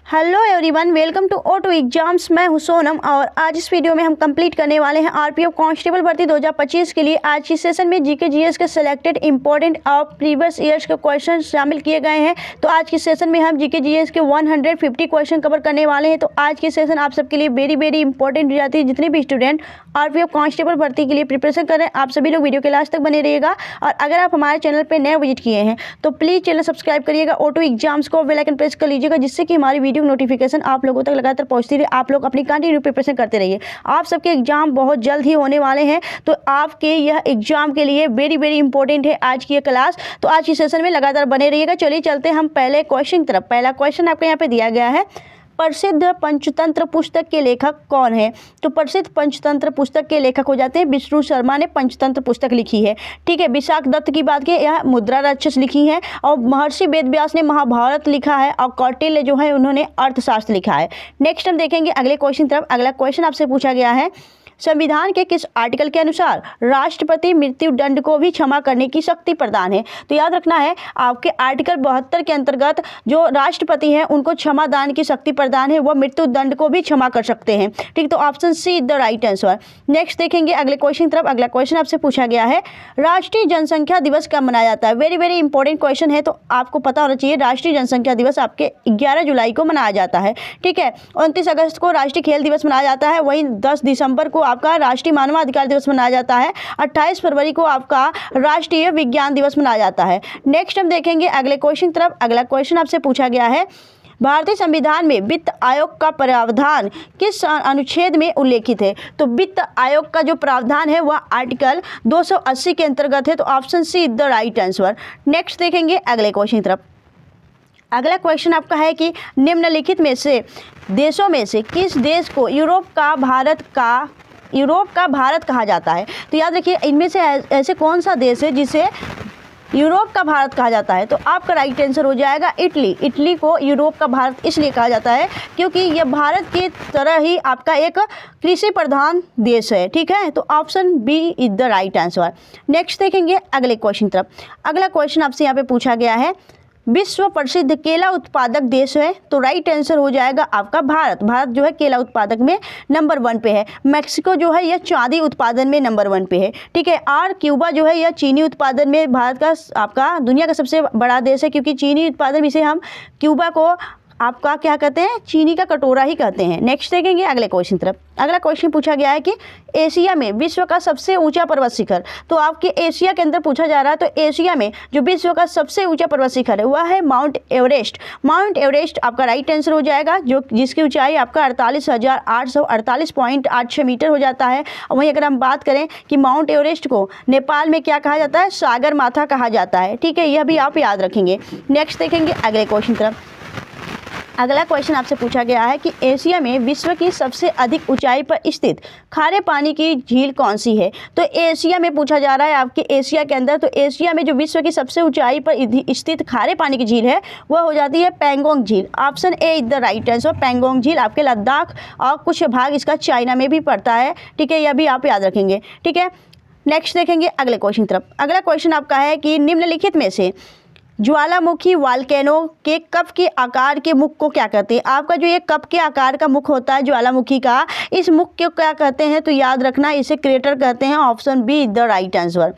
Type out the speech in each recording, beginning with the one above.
Hello everyone, welcome to O2 exams. मैं हूं सोनम और आज इस वीडियो में हम कंप्लीट करने वाले हैं आरपीएफ कांस्टेबल भर्ती 2025 के लिए। आज की सेशन में जीके जीएस के selected important of previous years के क्वेश्चन शामिल किए गए हैं। तो आज की सेशन में हम जीके जीएस के 150 क्वेश्चन कवर करने वाले हैं। तो आज की सेशन आप सबके लिए वेरी इंपॉर्टेंट हो जाती है। जितने भी स्टूडेंट आरपीएफ कांस्टेबल भर्ती के लिए प्रिपरेशन कर रहे हैं, आप सभी लोग वीडियो के लास्ट तक बने रहिएगा। और अगर आप हमारे चैनल पर नए विजिट किए हैं तो प्लीज़ चैनल सब्सक्राइब करिएगा, O2 एग्जाम्स को बेल आइकन प्रेस कर लीजिएगा, जिससे कि हमारी वीडियो नोटिफिकेशन आप लोगों तक लगातार पहुंचती रहे। आप लोग अपनी कंटिन्यू प्रिपरेशन करते रहिए। आप सबके एग्जाम बहुत जल्द ही होने वाले हैं, तो आपके यह एग्जाम के लिए वेरी इंपॉर्टेंट है आज की ये क्लास। तो आज की सेशन में लगातार बने रहिएगा। चलिए चलते हैं हम पहले क्वेश्चन की तरफ। पहला क्वेश्चन आपके यहाँ पे दिया गया है, प्रसिद्ध पंचतंत्र पुस्तक के लेखक कौन है? तो प्रसिद्ध पंचतंत्र पुस्तक के लेखक हो जाते हैं विष्णु शर्मा ने पंचतंत्र पुस्तक लिखी है। ठीक है। विशाख दत्त की बात की, यह मुद्रा राक्षस लिखी है। और महर्षि वेदव्यास ने महाभारत लिखा है। और कौटिल्य जो है उन्होंने अर्थशास्त्र लिखा है। नेक्स्ट हम देखेंगे अगले क्वेश्चन तरफ। अगला क्वेश्चन आपसे पूछा गया है, संविधान के किस आर्टिकल के अनुसार राष्ट्रपति मृत्यु दंड को भी क्षमा करने की शक्ति प्रदान है? तो याद रखना है, आपके आर्टिकल 72 के अंतर्गत जो राष्ट्रपति हैं उनको क्षमा दान की शक्ति प्रदान है, वह मृत्यु दंड को भी क्षमा कर सकते हैं। ठीक, तो option C is the right answer. Next देखेंगे अगले क्वेश्चन तरफ। अगला क्वेश्चन आपसे पूछा गया है, राष्ट्रीय जनसंख्या दिवस कब मनाया जाता है? वेरी इंपॉर्टेंट क्वेश्चन है, तो आपको पता होना चाहिए। राष्ट्रीय जनसंख्या दिवस आपके 11 जुलाई को मनाया जाता है। ठीक है। 29 अगस्त को राष्ट्रीय खेल दिवस मनाया जाता है। वहीं 10 दिसंबर को आपका राष्ट्रीय मानवाधिकार दिवस मनाया जाता है। 28 फरवरी को आपका राष्ट्रीय विज्ञान दिवस मनाया जाता है। नेक्स्ट हम देखेंगे अगले क्वेश्चन तरफ। अगला क्वेश्चन आपसे पूछा गया है, भारतीय संविधान में वित्त आयोग का प्रावधान किस अनुच्छेद में उल्लेखित है? तो वित्त आयोग का जो प्रावधान है वह आर्टिकल 280 के अंतर्गत है। तो option C is the right answer. Next देखेंगे अगले क्वेश्चन तरफ। अगला क्वेश्चन आपका है कि निम्नलिखित में से देशों में से किस देश को यूरोप का भारत कहा जाता है? तो याद रखिए, इनमें से ऐसे कौन सा देश है जिसे यूरोप का भारत कहा जाता है? तो आपका राइट आंसर हो जाएगा इटली। इटली को यूरोप का भारत इसलिए कहा जाता है क्योंकि यह भारत की तरह ही आपका एक कृषि प्रधान देश है। ठीक है। तो option B is the right answer. Next देखेंगे अगले क्वेश्चन तरफ। अगला क्वेश्चन आपसे यहाँ पे पूछा गया है, विश्व प्रसिद्ध केला उत्पादक देश है? तो राइट आंसर हो जाएगा आपका भारत। भारत जो है केला उत्पादक में नंबर 1 पे है। मैक्सिको जो है यह चांदी उत्पादन में नंबर 1 पे है। ठीक है। और क्यूबा जो है यह चीनी उत्पादन में भारत का आपका दुनिया का सबसे बड़ा देश है, क्योंकि चीनी उत्पादन में से हम क्यूबा को आपका क्या कहते हैं, चीनी का कटोरा ही कहते हैं। नेक्स्ट देखेंगे अगले क्वेश्चन तरफ। अगला क्वेश्चन पूछा गया है कि एशिया में विश्व का सबसे ऊंचा पर्वत शिखर। तो आपके एशिया के अंदर पूछा जा रहा है, तो एशिया में जो विश्व का सबसे ऊंचा पर्वत शिखर है वह है माउंट एवरेस्ट। माउंट एवरेस्ट आपका राइट आंसर हो जाएगा, जो जिसकी ऊंचाई आपका 48,848.86 मीटर हो जाता है। और वहीं अगर हम बात करें कि माउंट एवरेस्ट को नेपाल में क्या कहा जाता है, सागर माथा कहा जाता है। ठीक है, यह भी आप याद रखेंगे। नेक्स्ट देखेंगे अगले क्वेश्चन तरफ। अगला क्वेश्चन आपसे पूछा गया है कि एशिया में विश्व की सबसे अधिक ऊंचाई पर स्थित खारे पानी की झील कौन सी है? तो एशिया में पूछा जा रहा है आपके एशिया के अंदर। तो एशिया में जो विश्व की सबसे ऊंचाई पर स्थित खारे पानी की झील है वह हो जाती है पैंगोंग झील। Option A is the right answer. Pangong झील आपके लद्दाख और कुछ भाग इसका चाइना में भी पड़ता है। ठीक है, यह भी आप याद रखेंगे। ठीक है। नेक्स्ट देखेंगे अगले क्वेश्चन तरफ। अगला क्वेश्चन आपका है कि निम्नलिखित में से ज्वालामुखी वाल्केनो के कप के आकार के मुख को क्या कहते हैं? आपका जो ये कप के आकार का मुख होता है ज्वालामुखी का, इस मुख को क्या कहते हैं? तो याद रखना, इसे क्रेटर कहते हैं। Option B is the right answer.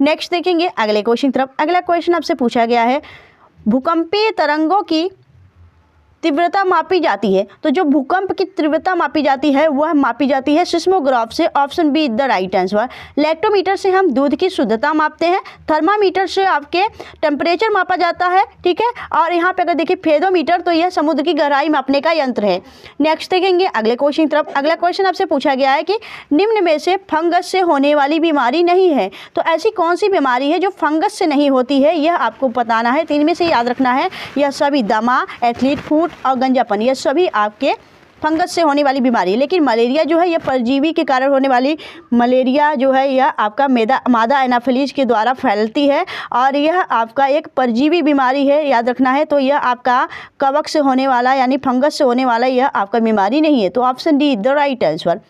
Next देखेंगे अगले क्वेश्चन तरफ। अगला क्वेश्चन आपसे पूछा गया है, भूकंपीय तरंगों की तीव्रता मापी जाती है। तो जो भूकंप की तीव्रता मापी जाती है वह मापी जाती है सिस्मोग्राफ से। Option B is the right answer. Lactometer से हम दूध की शुद्धता मापते हैं। थर्मामीटर से आपके टेम्परेचर मापा जाता है। ठीक है। और यहाँ पे अगर देखिए फेदोमीटर, तो यह समुद्र की गहराई मापने का यंत्र है। नेक्स्ट देखेंगे अगले क्वेश्चन तरफ। अगला क्वेश्चन आपसे पूछा गया है कि निम्न में से फंगस से होने वाली बीमारी नहीं है। तो ऐसी कौन सी बीमारी है जो फंगस से नहीं होती है, यह आपको बताना है। 3 में से याद रखना है। यह सभी दमा, एथलीट फूट और गंजापन, ये सभी आपके फंगस से होने वाली बीमारी है। लेकिन मलेरिया जो है यह परजीवी के कारण होने वाली मलेरिया जो है यह आपका मादा एनाफिलीज के द्वारा फैलती है और यह आपका एक परजीवी बीमारी है, याद रखना है। तो यह आपका कवक से होने वाला यानी फंगस से होने वाला यह आपका बीमारी नहीं है। तो option D is the right answer.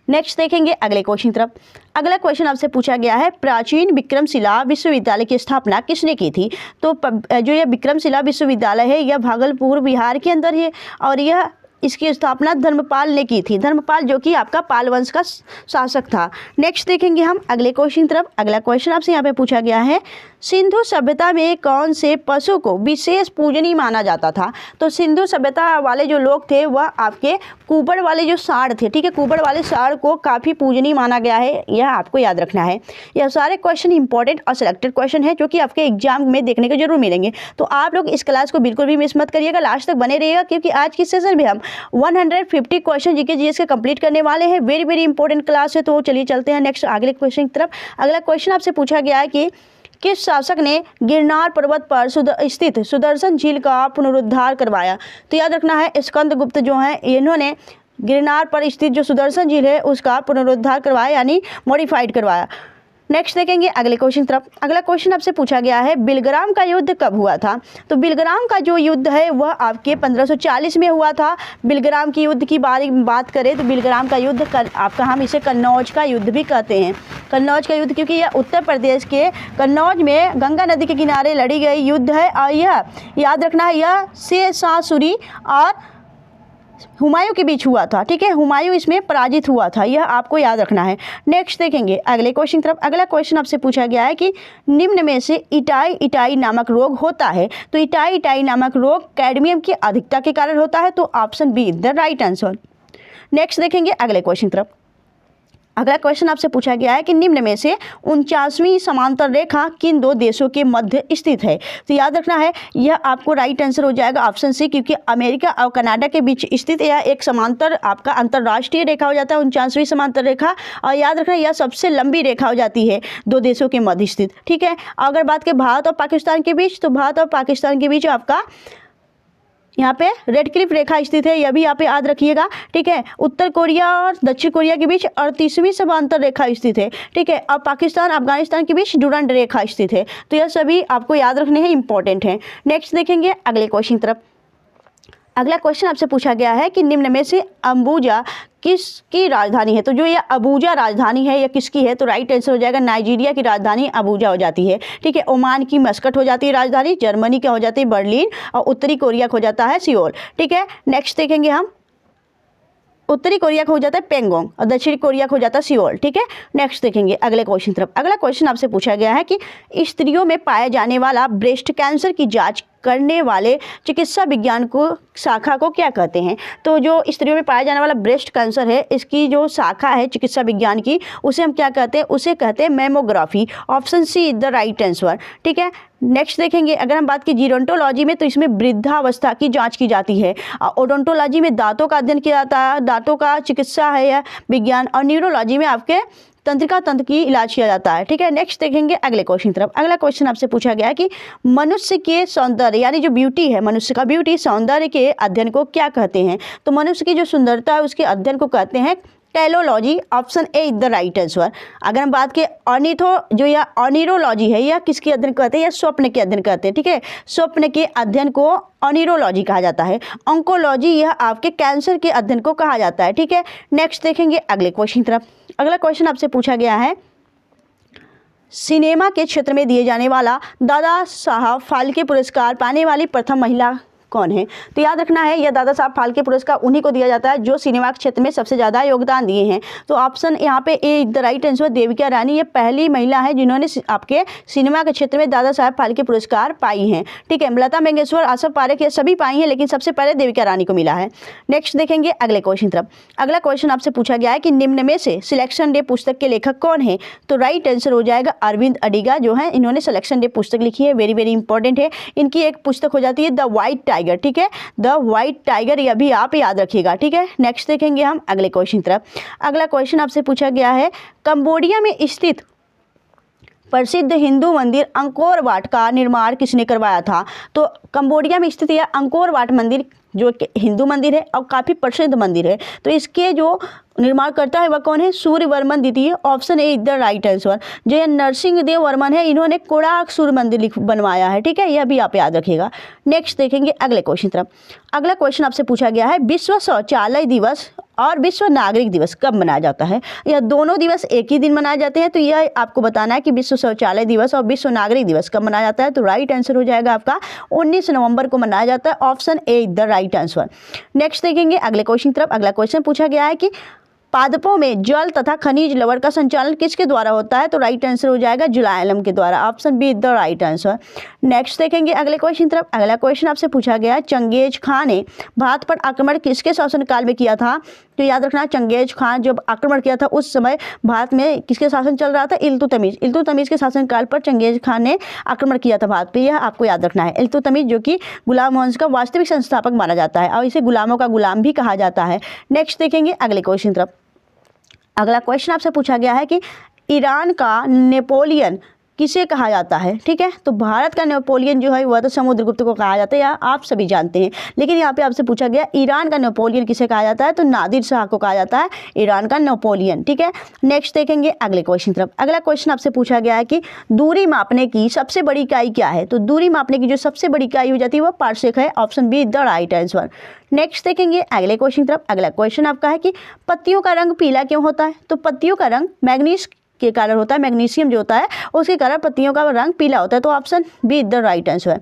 Next देखेंगे अगले क्वेश्चन तरफ। अगला क्वेश्चन आपसे पूछा गया है, प्राचीन विक्रमशिला विश्वविद्यालय की स्थापना किसने की थी? तो जो यह विक्रमशिला विश्वविद्यालय है यह भागलपुर बिहार के अंदर है और यह इसकी स्थापना धर्मपाल ने की थी। धर्मपाल जो कि आपका पाल वंश का शासक था। नेक्स्ट देखेंगे हम अगले क्वेश्चन तरफ। अगला क्वेश्चन आपसे यहाँ पे पूछा गया है, सिंधु सभ्यता में कौन से पशु को विशेष पूजनीय माना जाता था? तो सिंधु सभ्यता वाले जो लोग थे वह आपके कुबड़ वाले जो सांड थे, ठीक है, कुबड़ वाले सांड को काफ़ी पूजनीय माना गया है, यह आपको याद रखना है। यह सारे क्वेश्चन इंपॉर्टेंट और सिलेक्टेड क्वेश्चन है जो कि आपके एग्जाम में देखने को जरूर मिलेंगे। तो आप लोग इस क्लास को बिल्कुल भी मिस मत करिएगा, लास्ट तक बने रहिएगा, क्योंकि आज की सेशन में हम 150 क्वेश्चन जीके जीएस के कंप्लीट करने वाले हैं। वेरी वेरी इंपॉर्टेंट क्लास है। तो चलिए चलते हैं नेक्स्ट अगले क्वेश्चन की तरफ। अगला क्वेश्चन आपसे पूछा गया है कि किस शासक ने गिरनार पर्वत पर स्थित सुदर्शन झील का पुनरुद्धार करवाया? तो याद रखना है, स्कंदगुप्त जो है इन्होंने गिरनार पर स्थित जो सुदर्शन झील है उसका पुनरुद्धार करवाया, यानी मॉडिफाइड करवाया। नेक्स्ट देखेंगे अगले क्वेश्चन तरफ। अगला क्वेश्चन आपसे पूछा गया है, बिलग्राम का युद्ध कब हुआ था? तो बिलग्राम का जो युद्ध है वह आपके 1540 में हुआ था। बिलग्राम की युद्ध की बात करें तो बिलग्राम का युद्ध आपका हम इसे कन्नौज का युद्ध भी कहते हैं। कन्नौज का युद्ध क्योंकि यह उत्तर प्रदेश के कन्नौज में गंगा नदी के किनारे लड़ी गई युद्ध है और यह याद रखना है यह शेर शाह सूरी और हुमायूं के बीच हुआ था, ठीक है। हुमायूं इसमें पराजित हुआ था, यह आपको याद रखना है। नेक्स्ट देखेंगे अगले क्वेश्चन तरफ। अगला क्वेश्चन आपसे पूछा गया है कि निम्न में से इटाई इटाई नामक रोग होता है? तो इटाई इटाई नामक रोग कैडमियम की अधिकता के कारण होता है, तो option be the right answer. Next देखेंगे अगले क्वेश्चन तरफ। अगला क्वेश्चन आपसे पूछा गया है कि निम्न में से 49वीं समांतर रेखा किन दो देशों के मध्य स्थित है? तो याद रखना है यह आपको राइट आंसर हो जाएगा ऑप्शन सी, क्योंकि अमेरिका और कनाडा के बीच स्थित यह एक समांतर आपका अंतर्राष्ट्रीय रेखा हो जाता है, 49वीं समांतर रेखा। और याद रखना यह सबसे लंबी रेखा हो जाती है दो देशों के मध्य स्थित, ठीक है। अगर बात करें भारत और पाकिस्तान के बीच, तो भारत और पाकिस्तान के बीच आपका यहाँ पे रेड क्लिफ रेखा स्थित है, यह भी यहाँ पे याद रखिएगा, ठीक है। उत्तर कोरिया और दक्षिण कोरिया के बीच 38वीं समांतर रेखा स्थित है, ठीक है। और पाकिस्तान अफगानिस्तान के बीच डुरंड रेखा स्थित है। तो यह सभी आपको याद रखने हैं, इंपॉर्टेंट हैं। नेक्स्ट देखेंगे अगले क्वेश्चन तरफ। अगला क्वेश्चन आपसे पूछा गया है कि निम्न में से अंबुजा किसकी राजधानी है? तो जो यह अबूजा राजधानी है यह किसकी है? तो राइट आंसर हो जाएगा नाइजीरिया की राजधानी अबूजा हो जाती है, ठीक है। ओमान की मस्कट हो जाती है राजधानी, जर्मनी का हो जाती है बर्लिन और उत्तरी कोरिया का हो जाता है सियोल, ठीक है। नेक्स्ट देखेंगे हम, उत्तरी कोरिया का हो जाता है पेंगोंग और दक्षिणी कोरिया का हो जाता है सियोल, ठीक है। नेक्स्ट देखेंगे अगले क्वेश्चन तरफ। अगला क्वेश्चन आपसे पूछा गया है कि स्त्रियों में पाए जाने वाला ब्रेस्ट कैंसर की जांच करने वाले चिकित्सा विज्ञान को शाखा को क्या कहते हैं? तो जो स्त्रियों में पाया जाने वाला ब्रेस्ट कैंसर है इसकी जो शाखा है चिकित्सा विज्ञान की, उसे हम क्या कहते हैं? उसे कहते हैं mammography. Option C is the right answer, ठीक है। नेक्स्ट देखेंगे अगर हम बात की जीरोंटोलॉजी में, तो इसमें वृद्धावस्था की जांच की जाती है। ओडोंटोलॉजी में दांतों का अध्ययन किया जाता है, दांतों का चिकित्सा है यह विज्ञान। और न्यूरोलॉजी में आपके तंत्रिका तंत्र की इलाज किया जाता है, ठीक है। नेक्स्ट देखेंगे अगले क्वेश्चन तरफ। अगला क्वेश्चन आपसे पूछा गया है कि मनुष्य के सौंदर्य यानी जो ब्यूटी है, मनुष्य का ब्यूटी सौंदर्य के अध्ययन को क्या कहते हैं? तो मनुष्य की जो सुंदरता है उसके अध्ययन को कहते हैं कैलोलॉजी। Option A is the right answer. अगर हम बात करें जो या ऑनिरोलॉजी है, यह किसके अध्ययन कहते हैं? या स्वप्न के अध्ययन कहते हैं, ठीक है। स्वप्न के अध्ययन को ऑनिरोलॉजी कहा जाता है। ऑन्कोलॉजी यह आपके कैंसर के अध्ययन को कहा जाता है, ठीक है। नेक्स्ट देखेंगे अगले क्वेश्चन तरफ। अगला क्वेश्चन आपसे पूछा गया है, सिनेमा के क्षेत्र में दिए जाने वाला दादा साहब फाल्के पुरस्कार पाने वाली प्रथम महिला कौन है? तो याद रखना है यह दादा साहब फाल्के पुरस्कार उन्हीं को दिया जाता है जो सिनेमा क्षेत्र में सबसे ज़्यादा योगदान दिए हैं। तो ऑप्शन यहाँ पे ए the right answer Devika Rani, ये पहली महिला है जिन्होंने आपके सिनेमा के क्षेत्र में दादा साहब फाल्के पुरस्कार पाई हैं, ठीक है। लता मंगेशकर, आशा पारेख ये सभी पाई हैं, लेकिन सबसे पहले देविका रानी को मिला है। नेक्स्ट देखेंगे अगले क्वेश्चन तरफ। अगला क्वेश्चन आपसे पूछा गया है कि निम्न में से सिलेक्शन डे पुस्तक के लेखक कौन है? तो राइट आंसर हो जाएगा अरविंद अडिगा, जो है इन्होंने सिलेक्शन डे पुस्तक लिखी है। वेरी वेरी इंपॉर्टेंट है। इनकी एक पुस्तक हो जाती है द व्हाइट टाइगर, ठीक है। द व्हाइट टाइगर, यह भी आप याद रखिएगा, ठीक है। नेक्स्ट देखेंगे हम अगले क्वेश्चन तरफ। अगला क्वेश्चन आपसे पूछा गया है, कंबोडिया में स्थित प्रसिद्ध हिंदू मंदिर अंकोर वाट का निर्माण किसने करवाया था? तो कंबोडिया में स्थित यह अंकोर वाट मंदिर जो हिंदू मंदिर है और काफ़ी प्रसिद्ध मंदिर है, तो इसके जो निर्माण करता है वह कौन है? सूर्यवर्मन द्वितीय। Option A is the right answer. जो ये नरसिंहदेव वर्मन है इन्होंने कोणार्क सूर्य मंदिर बनवाया है, ठीक है। यह भी आप याद रखिएगा। नेक्स्ट देखेंगे अगले क्वेश्चन तरफ। अगला क्वेश्चन आपसे पूछा गया है, विश्व शौचालय दिवस और विश्व नागरिक दिवस कब मनाया जाता है? यह दोनों दिवस एक ही दिन मनाए जाते हैं, तो यह आपको बताना है कि विश्व शौचालय दिवस और विश्व नागरिक दिवस कब मनाया जाता है। तो राइट आंसर हो जाएगा आपका 19 नवंबर को मनाया जाता है। Option A the right answer. Next देखेंगे अगले क्वेश्चन तरफ। अगला क्वेश्चन पूछा गया है कि पादपों में जल तथा खनिज लवण का संचालन किसके द्वारा होता है? तो राइट आंसर हो जाएगा जुलाइलम के द्वारा। Option be the right answer. Next देखेंगे अगले क्वेश्चन तरफ। अगला क्वेश्चन आपसे पूछा गया है चंगेज खां ने भारत पर आक्रमण किसके शासनकाल में किया था? तो याद रखना, चंगेज खां जब आक्रमण किया था उस समय भारत में किसके शासन चल रहा था? इल्तुतमिश के शासनकाल पर चंगेज खां ने आक्रमण किया था भारत पे, यह आपको याद रखना है। इल्तुतमिश जो कि गुलाम वंश का वास्तविक संस्थापक माना जाता है और इसे गुलामों का गुलाम भी कहा जाता है। नेक्स्ट देखेंगे अगले क्वेश्चन तरफ। अगला क्वेश्चन आपसे पूछा गया है कि ईरान का नेपोलियन किसे कहा जाता है? ठीक है, तो भारत का नेपोलियन जो है वह तो समुद्रगुप्त को कहा जाता है, या आप सभी जानते हैं, लेकिन यहाँ पे आपसे पूछा गया ईरान का नेपोलियन किसे कहा जाता है? तो नादिर शाह को कहा जाता है ईरान का नेपोलियन। ठीक है, नेक्स्ट देखेंगे अगले क्वेश्चन तरफ। अगला क्वेश्चन आपसे पूछा गया है कि दूरी मापने की सबसे बड़ी इकाई क्या है? तो दूरी मापने की जो सबसे बड़ी इकाई हो जाती है वह पार्सेक है। Option be the right answer. Next देखेंगे अगले क्वेश्चन तरफ। अगला क्वेश्चन आपका है कि पत्तियों का रंग पीला क्यों होता है? तो पत्तियों का रंग मैग्नीज के कारण होता है, मैग्नीशियम जो होता है उसके कारण पत्तियों का रंग पीला होता है। तो option be the right answer.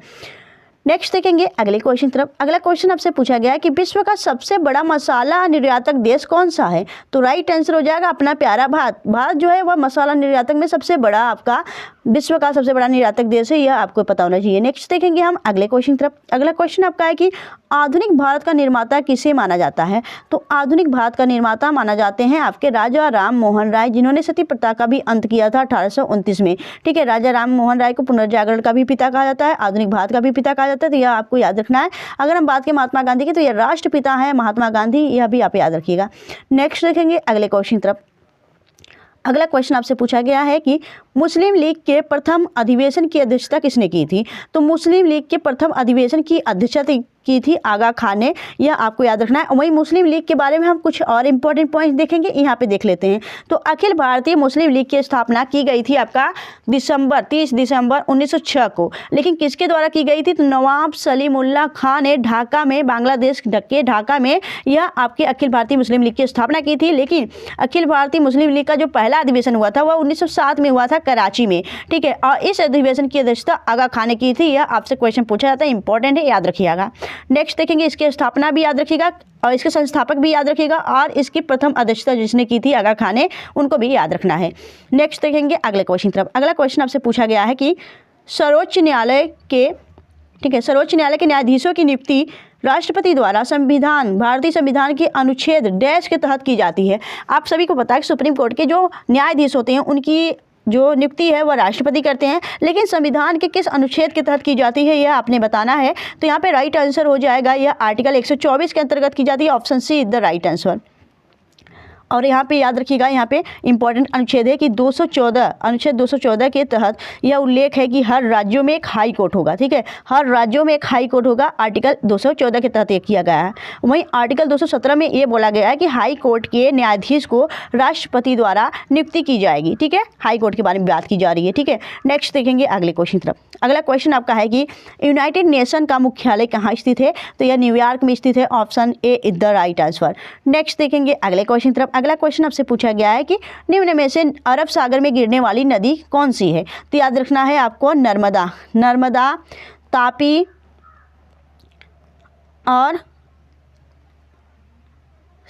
Next देखेंगे अगले क्वेश्चन तरफ। अगला क्वेश्चन आपसे पूछा गया है कि विश्व का सबसे बड़ा मसाला निर्यातक देश कौन सा है? तो राइट आंसर हो जाएगा अपना प्यारा भारत। भारत जो है वह मसाला निर्यातक में सबसे बड़ा आपका विश्व का सबसे बड़ा निर्यातक देश है, यह आपको पता होना चाहिए। नेक्स्ट देखेंगे हम अगले क्वेश्चन तरफ। अगला क्वेश्चन आपका है कि आधुनिक भारत का निर्माता किसे माना जाता है? तो आधुनिक भारत का निर्माता माना जाते हैं आपके राजा राम मोहन राय, जिन्होंने सती प्रथा का भी अंत किया था 1829 में। ठीक है, राजा राम मोहन राय को पुनर्जागरण का भी पिता कहा जाता है, आधुनिक भारत का भी पिता कहा जाता है, तो यह आपको याद रखना है। अगर हम बात करें महात्मा गांधी की, तो यह राष्ट्रपिता है महात्मा गांधी, यह भी आप याद रखिएगा। नेक्स्ट देखेंगे अगले क्वेश्चन तरफ। अगला क्वेश्चन आपसे पूछा गया है कि मुस्लिम लीग के प्रथम अधिवेशन की अध्यक्षता किसने की थी? तो मुस्लिम लीग के प्रथम अधिवेशन की अध्यक्षता की थी आगा खान ने, यह आपको याद रखना है। वहीं मुस्लिम लीग के बारे में हम कुछ और इंपॉर्टेंट पॉइंट्स देखेंगे, यहाँ पे देख लेते हैं। तो अखिल भारतीय मुस्लिम लीग की स्थापना की गई थी आपका 30 दिसंबर 1906 को, लेकिन किसके द्वारा की गई थी? तो नवाब सलीमुल्लाह खान ने ढाका में, बांग्लादेश के ढाका में यह आपके अखिल भारतीय मुस्लिम लीग की स्थापना की थी। लेकिन अखिल भारतीय मुस्लिम लीग का जो पहला अधिवेशन हुआ था वह 1907 में हुआ था कराची में। ठीक है, और इस अधिवेशन की अध्यक्षता आगा खान ने की थी, यह आपसे क्वेश्चन पूछा जाता है, इंपॉर्टेंट है, याद रखिएगा। नेक्स्ट देखेंगे इसकी स्थापना भी याद रखिएगा और इसके संस्थापक भी याद रखिएगा, और इसकी प्रथम अध्यक्षता जिसने की थी आगा खान ने, उनको भी याद रखना है। नेक्स्ट देखेंगे अगले क्वेश्चन तरफ। अगला क्वेश्चन आपसे पूछा गया है कि सर्वोच्च न्यायालय के न्यायाधीशों की नियुक्ति राष्ट्रपति द्वारा भारतीय संविधान के अनुच्छेद डैश के तहत की जाती है। आप सभी को पता है कि सुप्रीम कोर्ट के जो न्यायाधीश होते हैं उनकी जो नियुक्ति है वह राष्ट्रपति करते हैं, लेकिन संविधान के किस अनुच्छेद के तहत की जाती है यह आपने बताना है। तो यहाँ पे राइट आंसर हो जाएगा, यह आर्टिकल 124 के अंतर्गत की जाती है। Option C is the right answer. और यहाँ पे याद रखिएगा, यहाँ पे इंपॉर्टेंट अनुच्छेद है कि अनुच्छेद 214 के तहत यह उल्लेख है कि हर राज्यों में एक हाई कोर्ट होगा। ठीक है, हर राज्यों में एक हाई कोर्ट होगा, आर्टिकल 214 के तहत ये किया गया है। वहीं आर्टिकल 217 में ये बोला गया है कि हाई कोर्ट के न्यायाधीश को राष्ट्रपति द्वारा नियुक्ति की जाएगी। ठीक है, हाई कोर्ट के बारे में बात की जा रही है। ठीक है, नेक्स्ट देखेंगे अगले क्वेश्चन तरफ। अगला क्वेश्चन आपका है कि यूनाइटेड नेशन का मुख्यालय कहाँ स्थित है? तो यह न्यूयॉर्क में स्थित है। Option A is the right answer. Next देखेंगे अगले क्वेश्चन तरफ। अगला क्वेश्चन आपसे पूछा गया है कि निम्न में से अरब सागर में गिरने वाली नदी कौन सी है? तो याद रखना है आपको नर्मदा, तापी और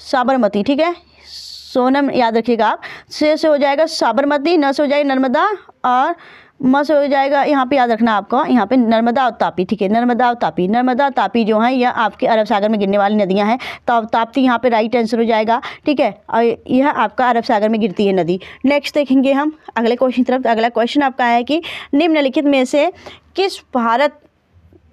साबरमती। ठीक है, सोनम याद रखिएगा आप। से हो जाएगा साबरमती, न से हो जाएगा नर्मदा, और म से हो जाएगा, यहाँ पे याद रखना आपको, यहाँ पे नर्मदा और तापी। ठीक है, नर्मदा और तापी जो है यह आपके अरब सागर में गिरने वाली नदियाँ हैं। तो ताप्ती यहाँ पे राइट आंसर हो जाएगा। ठीक है, और यह आपका अरब सागर में गिरती है नदी। नेक्स्ट देखेंगे हम अगले क्वेश्चन तरफ। अगला क्वेश्चन आपका है कि निम्नलिखित में से किस भारत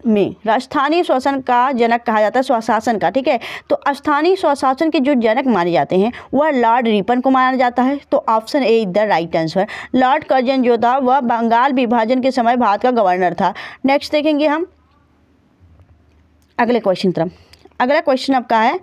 में स्थानीय शासन का जनक कहा जाता है, स्वशासन का? ठीक है, तो स्थानीय स्वशासन के जो जनक माने जाते हैं वह लॉर्ड रिपन को माना जाता है। तो option A is the right answer. Lord Curzon जो था वह बंगाल विभाजन के समय भारत का गवर्नर था। नेक्स्ट देखेंगे हम अगले क्वेश्चन तरफ। अगला क्वेश्चन आपका है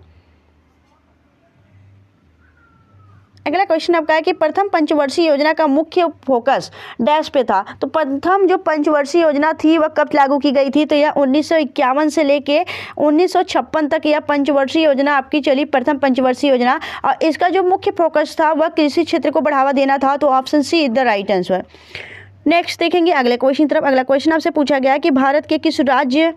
अगला क्वेश्चन आपका है कि प्रथम पंचवर्षीय योजना का मुख्य फोकस डैश पे था। तो प्रथम जो पंचवर्षीय योजना थी वह कब लागू की गई थी? तो यह 1951 से लेके 1956 तक यह पंचवर्षीय योजना आपकी चली, प्रथम पंचवर्षीय योजना। और इसका जो मुख्य फोकस था वह कृषि क्षेत्र को बढ़ावा देना था। तो option C is the right answer. Next देखेंगे अगले क्वेश्चन तरफ। अगला क्वेश्चन आपसे पूछा गया कि भारत के किस राज्य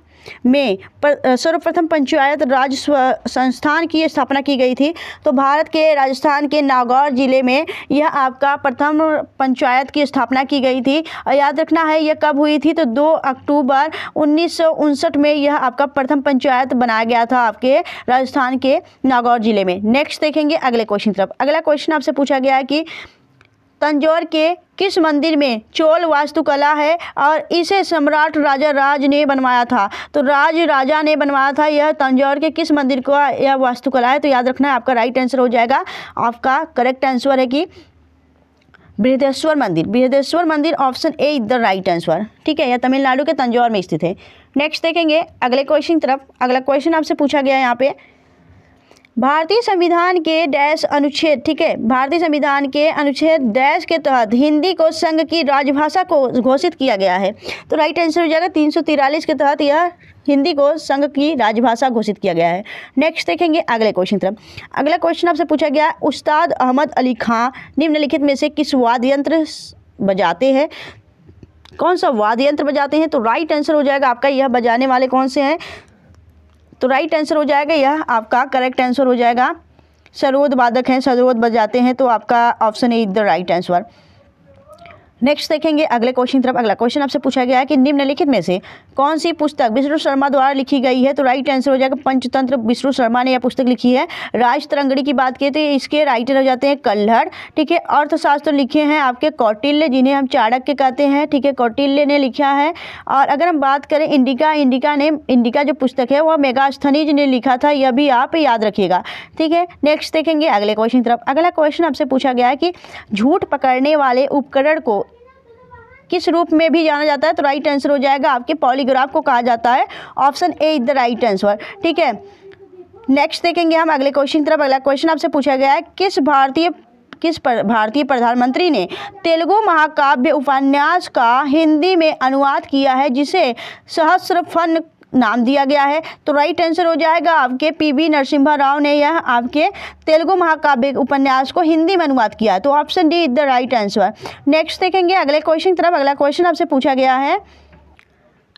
में सर्वप्रथम पंचायत राज संस्थान की स्थापना की गई थी? तो भारत के राजस्थान के नागौर जिले में यह आपका प्रथम पंचायत की स्थापना की गई थी। और याद रखना है यह कब हुई थी? तो 2 अक्टूबर 1959 में यह आपका प्रथम पंचायत बनाया गया था आपके राजस्थान के नागौर जिले में। नेक्स्ट देखेंगे अगले क्वेश्चन तरफ। अगला क्वेश्चन आपसे पूछा गया है कि तंजौर के किस मंदिर में चोल वास्तुकला है और इसे सम्राट राजा राज ने बनवाया था? तो राजा ने बनवाया था। यह तंजौर के किस मंदिर का यह वास्तुकला है? तो याद रखना है आपका राइट आंसर हो जाएगा, आपका करेक्ट आंसर है कि बृहदेश्वर मंदिर। बृहदेश्वर मंदिर option A is the right answer. ठीक है, यह तमिलनाडु के तंजौर में स्थित है। नेक्स्ट देखेंगे अगले क्वेश्चन तरफ। अगला क्वेश्चन आपसे पूछा गया है यहाँ पे भारतीय संविधान के डैश अनुच्छेद, ठीक है, भारतीय संविधान के अनुच्छेद डैश के तहत हिंदी को संघ की राजभाषा को घोषित किया गया है? तो राइट आंसर हो जाएगा 343 के तहत यह हिंदी को संघ की राजभाषा घोषित किया गया है। नेक्स्ट देखेंगे अगले क्वेश्चन तरफ। अगला क्वेश्चन आपसे पूछा गया उस्ताद अहमद अली खां निम्नलिखित में से किस वाद्य यंत्र बजाते हैं? कौन सा वाद्य यंत्र बजाते हैं? तो राइट आंसर हो जाएगा आपका यह बजाने वाले कौन से हैं? तो राइट आंसर हो जाएगा यह आपका करेक्ट आंसर हो जाएगा सरोद वादक हैं, सरोद बजाते हैं। तो आपका option A is the right answer. Next देखेंगे अगले क्वेश्चन तरफ। अगला क्वेश्चन आपसे पूछा गया है कि निम्नलिखित में से कौन सी पुस्तक विष्णु शर्मा द्वारा लिखी गई है? तो राइट आंसर हो जाएगा पंचतंत्र। विष्णु शर्मा ने यह पुस्तक लिखी है। राज तरंगड़ी की बात की तो इसके राइटर हो जाते हैं कल्हड़। ठीक है, अर्थशास्त्र लिखे हैं आपके कौटिल्य, जिन्हें हम चाणक्य कहते हैं। ठीक है, कौटिल्य ने लिखा है। और अगर हम बात करें इंडिका जो पुस्तक है वह मेगास्थनीज ने लिखा था, यह भी आप याद रखिएगा। ठीक है, नेक्स्ट देखेंगे अगले क्वेश्चन तरफ। अगला क्वेश्चन आपसे पूछा गया है कि झूठ पकड़ने वाले उपकरण को किस रूप में भी जाना जाता है? तो राइट आंसर हो जाएगा आपके पॉलीग्राफ को कहा जाता है। Option A is the right answer. ठीक है, नेक्स्ट देखेंगे हम अगले क्वेश्चन तरफ। अगला क्वेश्चन आपसे पूछा गया है किस भारतीय प्रधानमंत्री ने तेलुगु महाकाव्य उपन्यास का हिंदी में अनुवाद किया है जिसे सहस्रफन नाम दिया गया है? तो राइट आंसर हो जाएगा आपके पीवी नरसिम्हा राव ने यह आपके तेलुगु महाकाव्य उपन्यास को हिंदी में अनुवाद किया है। तो option D is the right answer. Next देखेंगे अगले क्वेश्चन तरफ। अगला क्वेश्चन आपसे पूछा गया है,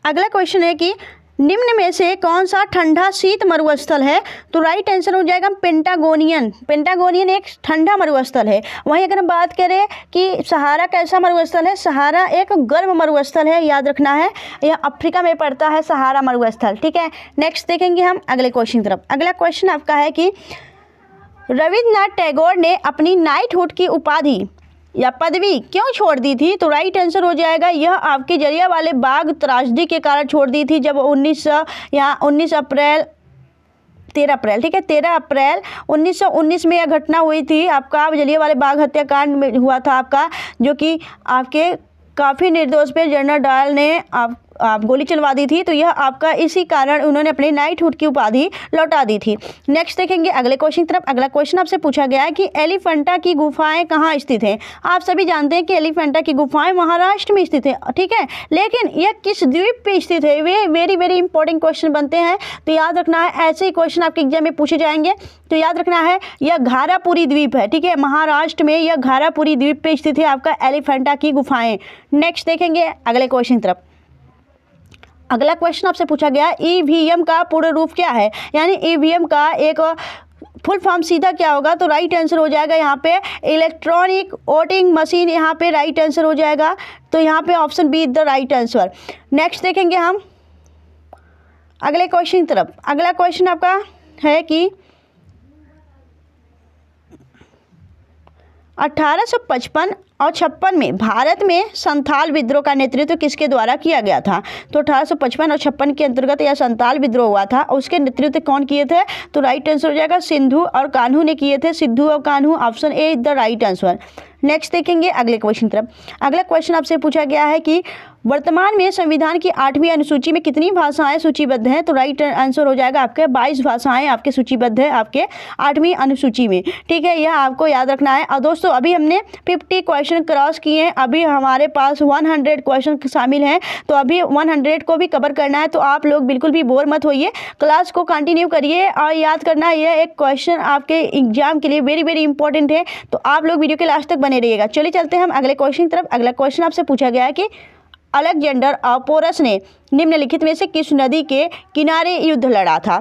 अगला क्वेश्चन है कि निम्न में से कौन सा ठंडा शीत मरुस्थल है? तो राइट आंसर हो जाएगा पेंटागोनियन एक ठंडा मरुस्थल है। वहीं अगर हम बात करें कि सहारा कैसा मरुस्थल है? सहारा एक गर्म मरुस्थल है, याद रखना है, यह अफ्रीका में पड़ता है सहारा मरुस्थल। ठीक है, नेक्स्ट देखेंगे हम अगले क्वेश्चन तरफ। अगला क्वेश्चन आपका है कि रविन्द्रनाथ टैगोर ने अपनी नाइटहुड की उपाधि या पदवी क्यों छोड़ दी थी? तो राइट आंसर हो जाएगा यह आपके जलियांवाला बाग त्रासदी के कारण छोड़ दी थी। जब 13 अप्रैल, ठीक है, 13 अप्रैल 1919 में यह घटना हुई थी। आपका जलियांवाला बाग हत्याकांड में हुआ था आपका, जो कि आपके काफ़ी निर्दोष पे जनरल डायल ने आप गोली चलवा दी थी। तो यह आपका इसी कारण उन्होंने अपने नाइटहुड की उपाधि लौटा दी थी। नेक्स्ट देखेंगे अगले क्वेश्चन तरफ। अगला क्वेश्चन आपसे पूछा गया है कि एलिफेंटा की गुफाएं कहाँ स्थित हैं? आप सभी जानते हैं कि एलिफेंटा की गुफाएं महाराष्ट्र में स्थित है। ठीक है, लेकिन यह किस द्वीप पे स्थित है? वे वेरी इंपॉर्टेंट क्वेश्चन बनते हैं, तो याद रखना है, ऐसे ही क्वेश्चन आपके एग्जाम में पूछे जाएंगे। तो याद रखना है यह घारापुरी द्वीप है। ठीक है, महाराष्ट्र में यह घारापुरी द्वीप पे स्थित है आपका एलिफेंटा की गुफाएं। नेक्स्ट देखेंगे अगले क्वेश्चन तरफ। अगला क्वेश्चन आपसे पूछा गया ईवीएम का पूर्ण रूप क्या है? यानी ईवीएम का एक फुल फॉर्म सीधा क्या होगा? तो राइट आंसर हो जाएगा यहाँ पे इलेक्ट्रॉनिक वोटिंग मशीन, यहाँ पे राइट आंसर हो जाएगा। तो यहाँ पे option B is the right answer. Next देखेंगे हम अगले क्वेश्चन तरफ। अगला क्वेश्चन आपका है कि 1855 और 56 में भारत में संथाल विद्रोह का नेतृत्व किसके द्वारा किया गया था? तो 1855 और 56 के अंतर्गत यह संथाल विद्रोह हुआ था, उसके नेतृत्व कौन किए थे? तो राइट आंसर हो जाएगा सिंधु और कान्हू ने किए थे। सिद्धू और Kanhu, option A is the right answer. Next देखेंगे अगले क्वेश्चन तरफ। अगला क्वेश्चन आपसे पूछा गया है कि वर्तमान में संविधान की 8वीं अनुसूची में कितनी भाषाएं सूचीबद्ध हैं? तो राइट आंसर हो जाएगा आपके 22 भाषाएं आपके सूचीबद्ध है आपके 8वीं अनुसूची में। ठीक है, यह आपको याद रखना है। और दोस्तों अभी हमने 50 क्वेश्चन क्रॉस किए हैं, अभी हमारे पास 100 क्वेश्चन शामिल हैं, तो अभी 100 को भी कवर करना है। तो आप लोग बिल्कुल भी बोर मत होइए, क्लास को कंटिन्यू करिए और याद करना यह एक क्वेश्चन आपके एग्जाम के लिए वेरी वेरी इंपॉर्टेंट है, तो आप लोग वीडियो के लास्ट तक बने रहिएगा। चलिए चलते हैं हम अगले क्वेश्चन तरफ। अगला क्वेश्चन आपसे पूछा गया है कि अलेक्जेंडर और पोरस ने निम्नलिखित में से किस नदी के किनारे युद्ध लड़ा था?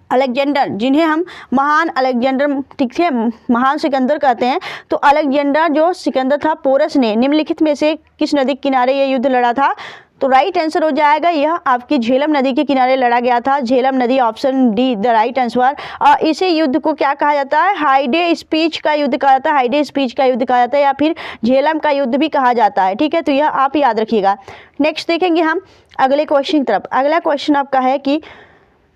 अलेक्जेंडर, जिन्हें हम महान अलेक्जेंडर, ठीक है, महान सिकंदर कहते हैं, तो अलेक्जेंडर जो सिकंदर था, पोरस ने निम्नलिखित में से किस नदी के किनारे ये युद्ध लड़ा था? तो राइट आंसर हो जाएगा यह आपकी झेलम नदी के किनारे लड़ा गया था। झेलम नदी, option D the right answer. और इसे युद्ध को क्या कहा जाता है? हाइडे स्पीच का युद्ध कहा जाता है, हाइडे स्पीच का युद्ध कहा जाता है, या फिर झेलम का युद्ध भी कहा जाता है। ठीक है, तो यह आप याद रखिएगा। नेक्स्ट देखेंगे हम अगले क्वेश्चन की तरफ। अगला क्वेश्चन आपका है कि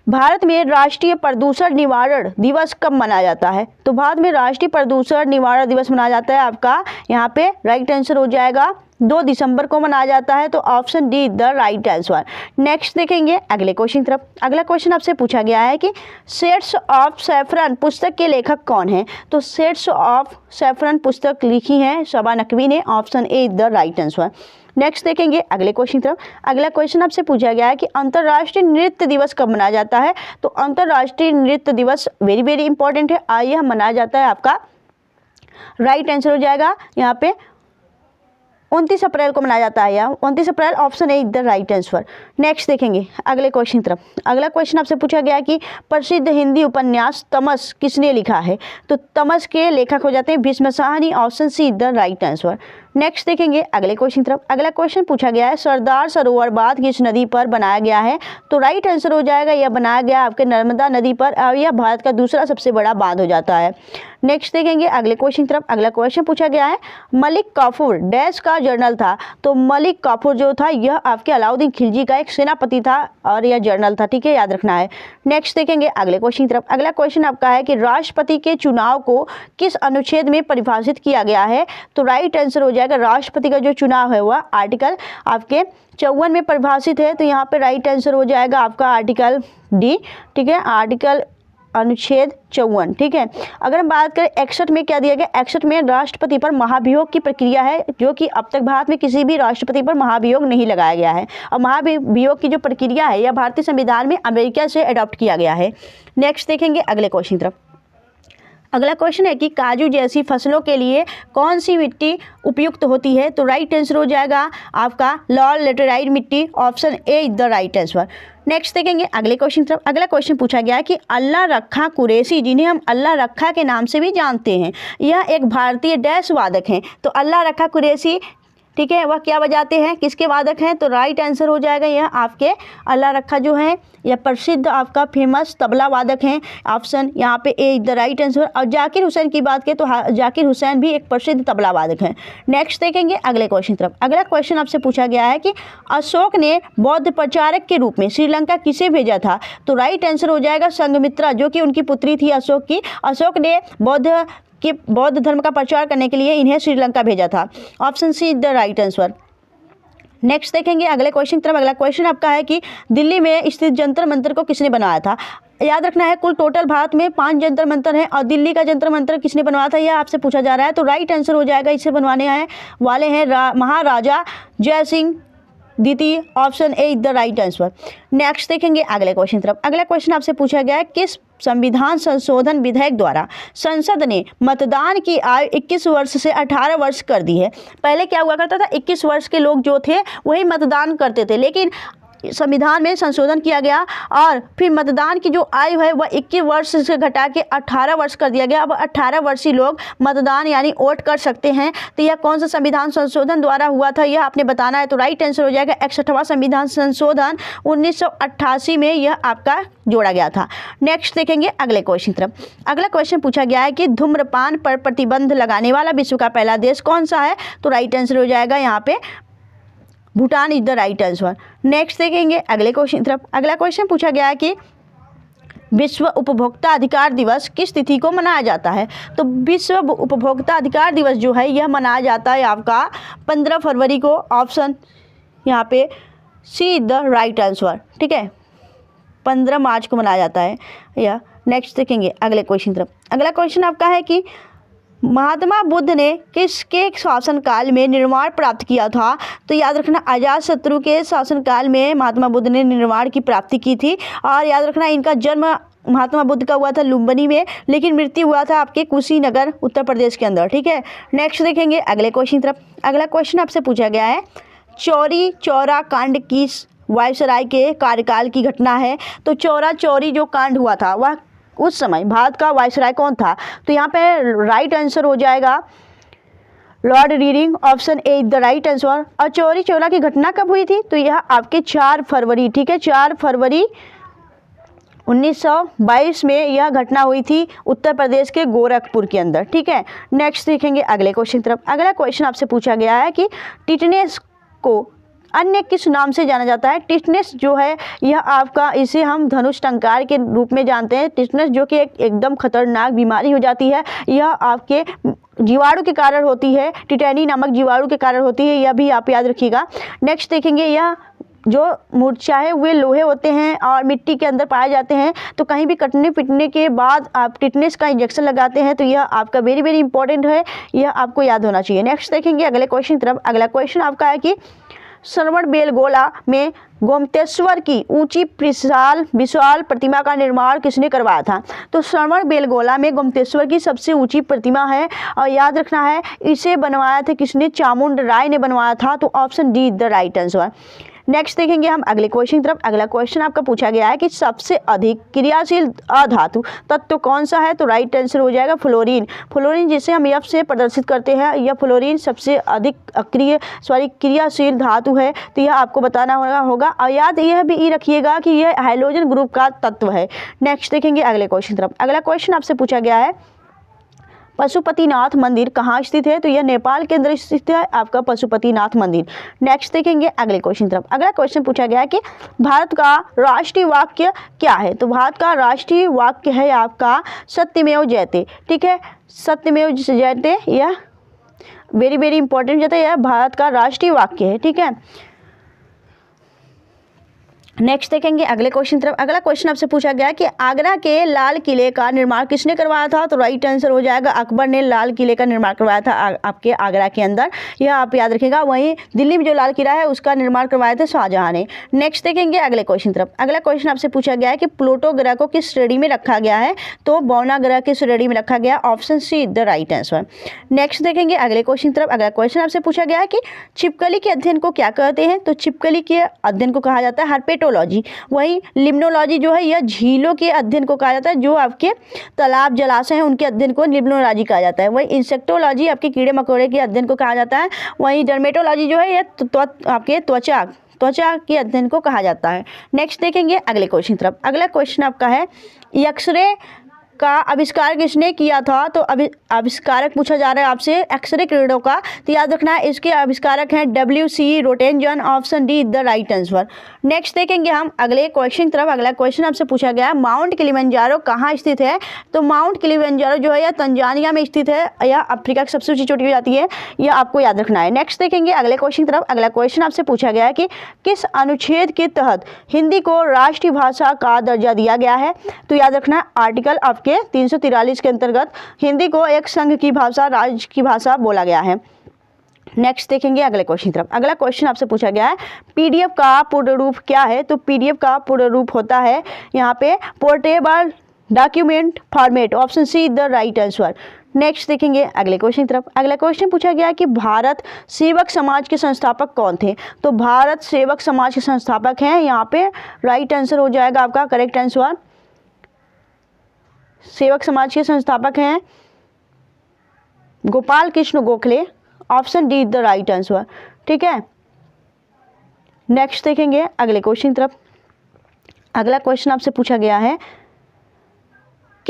भारत में राष्ट्रीय प्रदूषण निवारण दिवस कब मनाया जाता है? तो भारत में राष्ट्रीय प्रदूषण निवारण दिवस मनाया जाता है आपका, यहाँ पे राइट आंसर हो जाएगा 2 दिसंबर को मनाया जाता है, तो option D the right answer. Next देखेंगे अगले क्वेश्चन तरफ। अगला क्वेश्चन आपसे पूछा गया है कि शेड्स ऑफ सैफरन पुस्तक के लेखक कौन हैं? तो शेड्स ऑफ सैफरन पुस्तक लिखी है सबा नकवी ने, option A the right answer. Next देखेंगे अगले क्वेश्चन तरफ। अगला क्वेश्चन आपसे पूछा गया है कि अंतर्राष्ट्रीय नृत्य दिवस कब मनाया जाता है? तो अंतर्राष्ट्रीय नृत्य दिवस वेरी वेरी इंपॉर्टेंट है, यह मनाया जाता है आपका, राइट आंसर हो जाएगा यहाँ पे 29 अप्रैल को मनाया जाता है, या 29 अप्रैल, option A the right answer. Next देखेंगे अगले क्वेश्चन तरफ। अगला क्वेश्चन आपसे पूछा गया कि प्रसिद्ध हिंदी उपन्यास तमस किसने लिखा है? तो तमस के लेखक हो जाते हैं Bhishma Sahni, option C the right answer. Next देखेंगे अगले क्वेश्चन तरफ। अगला क्वेश्चन पूछा गया है सरदार सरोवर बांध किस नदी पर बनाया गया है? तो राइट आंसर हो जाएगा यह बनाया गया आपके नर्मदा नदी पर, और यह भारत का दूसरा सबसे बड़ा बांध हो जाता है। नेक्स्ट देखेंगे अगले क्वेश्चन तरफ। अगला क्वेश्चन पूछा गया है मलिक काफूर डैश का जनरल था? तो मलिक काफूर जो था यह आपके अलाउद्दीन खिलजी का एक सेनापति था, और यह जनरल था। ठीक है, याद रखना है। नेक्स्ट देखेंगे अगले क्वेश्चन तरफ। अगला क्वेश्चन आपका है कि राष्ट्रपति के चुनाव को किस अनुच्छेद में परिभाषित किया गया है? तो राइट आंसर हो जाएगा राष्ट्रपति का जो चुनाव है वह आर्टिकल आपके 54 में परिभाषित है, तो यहाँ पे राइट आंसर हो जाएगा आपका आर्टिकल डी। ठीक है, आर्टिकल अनुच्छेद 54। ठीक है, अगर हम बात करें 61 में क्या दिया गया? 61 में राष्ट्रपति पर महाभियोग की प्रक्रिया है, जो कि अब तक भारत में किसी भी राष्ट्रपति पर महाभियोग नहीं लगाया गया है, और महाभियोग की जो प्रक्रिया है यह भारतीय संविधान में अमेरिका से अडॉप्ट किया गया है। नेक्स्ट देखेंगे अगले क्वेश्चन तरफ। अगला क्वेश्चन है कि काजू जैसी फसलों के लिए कौन सी मिट्टी उपयुक्त होती है? तो राइट आंसर हो जाएगा आपका लॉल लेटेराइट मिट्टी, option A the right answer. Next देखेंगे अगले क्वेश्चन तरफ। अगला क्वेश्चन पूछा गया है कि अल्लाह रखा कुरैशी, जिन्हें हम अल्लाह रखा के नाम से भी जानते हैं, यह एक भारतीय डैश वादक हैं। तो अल्लाह रखा कुरैशी, ठीक है, वह क्या बजाते हैं, किसके वादक हैं? तो राइट आंसर हो जाएगा यह आपके अल्लाह रखा जो है यह प्रसिद्ध आपका फेमस तबला वादक हैं, ऑप्शन यहाँ पे ए द राइट आंसर। और जाकिर हुसैन की बात करें तो जाकिर हुसैन भी एक प्रसिद्ध तबला वादक हैं। नेक्स्ट देखेंगे अगले क्वेश्चन तरफ। अगला क्वेश्चन आपसे पूछा गया है कि अशोक ने बौद्ध प्रचारक के रूप में श्रीलंका किसे भेजा था? तो राइट आंसर हो जाएगा संघमित्रा, जो कि उनकी पुत्री थी अशोक की। अशोक ने बौद्ध धर्म का प्रचार करने के लिए इन्हें श्रीलंका भेजा था, option C the right answer. Next देखेंगे अगले क्वेश्चन तरफ। अगला क्वेश्चन आपका है कि दिल्ली में स्थित जंतर मंतर को किसने बनाया था? याद रखना है कुल टोटल भारत में 5 जंतर मंतर हैं, और दिल्ली का जंतर मंतर किसने बनवाया था यह आपसे पूछा जा रहा है। तो राइट आंसर हो जाएगा इसे बनवाने वाले हैं महाराजा जय सिंह द्वितीय, option A the right answer. Next देखेंगे अगले क्वेश्चन तरफ। अगला क्वेश्चन आपसे पूछा गया है किस संविधान संशोधन विधेयक द्वारा संसद ने मतदान की आयु 21 वर्ष से 18 वर्ष कर दी है? पहले क्या हुआ करता था, 21 वर्ष के लोग जो थे वही मतदान करते थे, लेकिन संविधान में संशोधन किया गया और फिर मतदान की जो आयु है वह 21 वर्ष से घटा के 18 वर्ष कर दिया गया। अब 18 वर्षीय लोग मतदान यानी वोट कर सकते हैं। तो यह कौन सा संविधान संशोधन द्वारा हुआ था यह आपने बताना है। तो राइट आंसर हो जाएगा 61वां संविधान संशोधन 1988 में यह आपका जोड़ा गया था। नेक्स्ट देखेंगे अगले क्वेश्चन तरफ। अगला क्वेश्चन पूछा गया है कि धूम्रपान पर प्रतिबंध लगाने वाला विश्व का पहला देश कौन सा है? तो राइट आंसर हो जाएगा यहाँ पे Bhutan is the right answer. Next देखेंगे अगले क्वेश्चन तरफ। अगला क्वेश्चन पूछा गया है कि विश्व उपभोक्ता अधिकार दिवस किस तिथि को मनाया जाता है? तो विश्व उपभोक्ता अधिकार दिवस जो है यह मनाया जाता है आपका 15 फरवरी को। ऑप्शन यहाँ पे सी द राइट आंसर, ठीक है, 15 मार्च को मनाया जाता है। या नेक्स्ट देखेंगे अगले क्वेश्चन तरफ। अगला क्वेश्चन आपका है कि महात्मा बुद्ध ने किसके शासनकाल में निर्वाण प्राप्त किया था? तो याद रखना अजातशत्रु के शासनकाल में महात्मा बुद्ध ने निर्वाण की प्राप्ति की थी। और याद रखना इनका जन्म महात्मा बुद्ध का हुआ था लुम्बिनी में, लेकिन मृत्यु हुआ था आपके कुशीनगर उत्तर प्रदेश के अंदर, ठीक है। नेक्स्ट देखेंगे अगले क्वेश्चन तरफ। अगला क्वेश्चन आपसे पूछा गया है चौरी चौरा कांड किस वायसराय के कार्यकाल की घटना है? तो चौरा चौरी जो कांड हुआ था वह उस समय भारत का वायसराय कौन था? तो यहाँ पे राइट आंसर हो जाएगा Lord reading, option A the right answer. और चौरी चौरा की घटना कब हुई थी? तो यह आपके 4 फरवरी, ठीक है, 4 फरवरी 1922 में यह घटना हुई थी उत्तर प्रदेश के गोरखपुर के अंदर, ठीक है। नेक्स्ट देखेंगे अगले क्वेश्चन तरफ। अगला क्वेश्चन आपसे पूछा गया है कि टिटनेस को अन्य किस नाम से जाना जाता है? टिटनेस जो है यह आपका, इसे हम धनुष टंकार के रूप में जानते हैं। टिटनेस जो कि एकदम खतरनाक बीमारी हो जाती है, यह आपके जीवाणु के कारण होती है, टिटेनी नामक जीवाणु के कारण होती है, यह भी आप याद रखिएगा। नेक्स्ट देखेंगे यह जो मूर्छाए हुए लोहे होते हैं और मिट्टी के अंदर पाए जाते हैं, तो कहीं भी कटने पिटने के बाद आप टिटनेस का इंजेक्शन लगाते हैं, तो यह आपका वेरी वेरी इंपॉर्टेंट है, यह आपको याद होना चाहिए। नेक्स्ट देखेंगे अगले क्वेश्चन तरफ। अगला क्वेश्चन आपका है कि श्रवणबेलगोला में गोमतेश्वर की ऊंची विशाल प्रतिमा का निर्माण किसने करवाया था? तो श्रवणबेलगोला में गोमतेश्वर की सबसे ऊंची प्रतिमा है और याद रखना है इसे बनवाया था किसने? चामुंड राय ने बनवाया था। तो option D the right answer. Next देखेंगे हम अगले क्वेश्चन तरफ। अगला क्वेश्चन आपका पूछा गया है कि सबसे अधिक क्रियाशील अधातु तत्व कौन सा है? तो राइट आंसर हो जाएगा फ्लोरीन। फ्लोरीन जिसे हम एफ से प्रदर्शित करते हैं, यह फ्लोरीन सबसे अधिक क्रियाशील धातु है, तो यह आपको बताना होगा। और याद यह भी रखिएगा कि यह हाइड्रोजन ग्रुप का तत्व है। नेक्स्ट देखेंगे अगले क्वेश्चन तरफ। अगला क्वेश्चन आपसे पूछा गया है पशुपतिनाथ मंदिर कहाँ स्थित है? तो यह नेपाल के अंदर स्थित है आपका पशुपतिनाथ मंदिर। नेक्स्ट देखेंगे अगले क्वेश्चन तरफ। अगला क्वेश्चन पूछा गया है कि भारत का राष्ट्रीय वाक्य क्या है? तो भारत का राष्ट्रीय वाक्य है आपका सत्यमेव जयते, ठीक है, सत्यमेव जयते, यह वेरी वेरी इंपॉर्टेंट जाता है, यह भारत का राष्ट्रीय वाक्य है, ठीक है। नेक्स्ट देखेंगे अगले क्वेश्चन तरफ। अगला क्वेश्चन आपसे पूछा गया कि आगरा के लाल किले का निर्माण किसने करवाया था? तो राइट आंसर हो जाएगा अकबर ने लाल किले का निर्माण करवाया था आपके आगरा के अंदर, यह आप याद रखिएगा। वहीं दिल्ली में जो लाल किला है उसका निर्माण करवाया था शाहजहां ने। नेक्स्ट देखेंगे अगले क्वेश्चन तरफ। अगला क्वेश्चन आपसे पूछा गया है कि प्लूटो ग्रह को किस श्रेणी में रखा गया है? तो बौना ग्रह की श्रेणी में रखा गया, option C the right answer. Next देखेंगे अगले क्वेश्चन तरफ। अगला क्वेश्चन आपसे पूछा गया है कि छिपकली के अध्ययन को क्या कहते हैं? तो छिपकली के अध्ययन को कहा जाता है हर्पेटोलॉजी। वहीं लिम्नोलॉजी जो है यह झीलों के अध्ययन को कहा जाता है, जो आपके तालाब जलाशय हैं उनके अध्ययन को लिम्नोलॉजी कहा जाता है। वहीं इंसेक्टोलॉजी आपके कीड़े मकोड़े के अध्ययन को कहा जाता है। वहीं डर्मेटोलॉजी जो है यह आपके त्वचा के अध्ययन को कहा जाता है। नेक्स्ट देखेंगे अगले क्वेश्चन तरफ। अगला क्वेश्चन आपका है एक्सरे का आविष्कार किसने किया था? तो आविष्कारक पूछा जा रहा है आपसे एक्सरे किरणों का, तो याद रखना है इसके आविष्कारक हैं W.C. Roentgen, option D the right answer. Next देखेंगे हम अगले क्वेश्चन तरफ। अगला क्वेश्चन आपसे पूछा गया माउंट किलिमंजारो कहाँ स्थित है? तो माउंट किलिमंजारो जो है यह तंजानिया में स्थित है, यह अफ्रीका की सबसे ऊंची चोटी हो जाती है, यह आपको याद रखना है। नेक्स्ट देखेंगे अगले क्वेश्चन तरफ। अगला क्वेश्चन आपसे पूछा गया है कि किस अनुच्छेद के तहत हिंदी को राष्ट्रीय भाषा का दर्जा दिया गया है? तो याद रखना आर्टिकल आपके 343 के अंतर्गत हिंदी को एक संघ की भाषा, राज्य की भाषा बोला गया है। नेक्स्ट देखेंगे अगले क्वेश्चन तरफ। अगला क्वेश्चन आपसे पूछा गया है पीडीएफ का पूर्ण रूप क्या है? तो पीडीएफ का पूर्ण रूप होता है यहाँ पे portable document format, option C the right answer. Next देखेंगे अगले क्वेश्चन तरफ। अगला क्वेश्चन पूछा गया कि भारत सेवक समाज के संस्थापक कौन थे? तो भारत सेवक समाज के संस्थापक हैं, यहाँ पे राइट आंसर हो जाएगा आपका करेक्ट आंसर। सेवक समाज के संस्थापक हैं Gopal Krishna Gokhale, option D the right answer, ठीक है। नेक्स्ट देखेंगे अगले क्वेश्चन तरफ। अगला क्वेश्चन आपसे पूछा गया है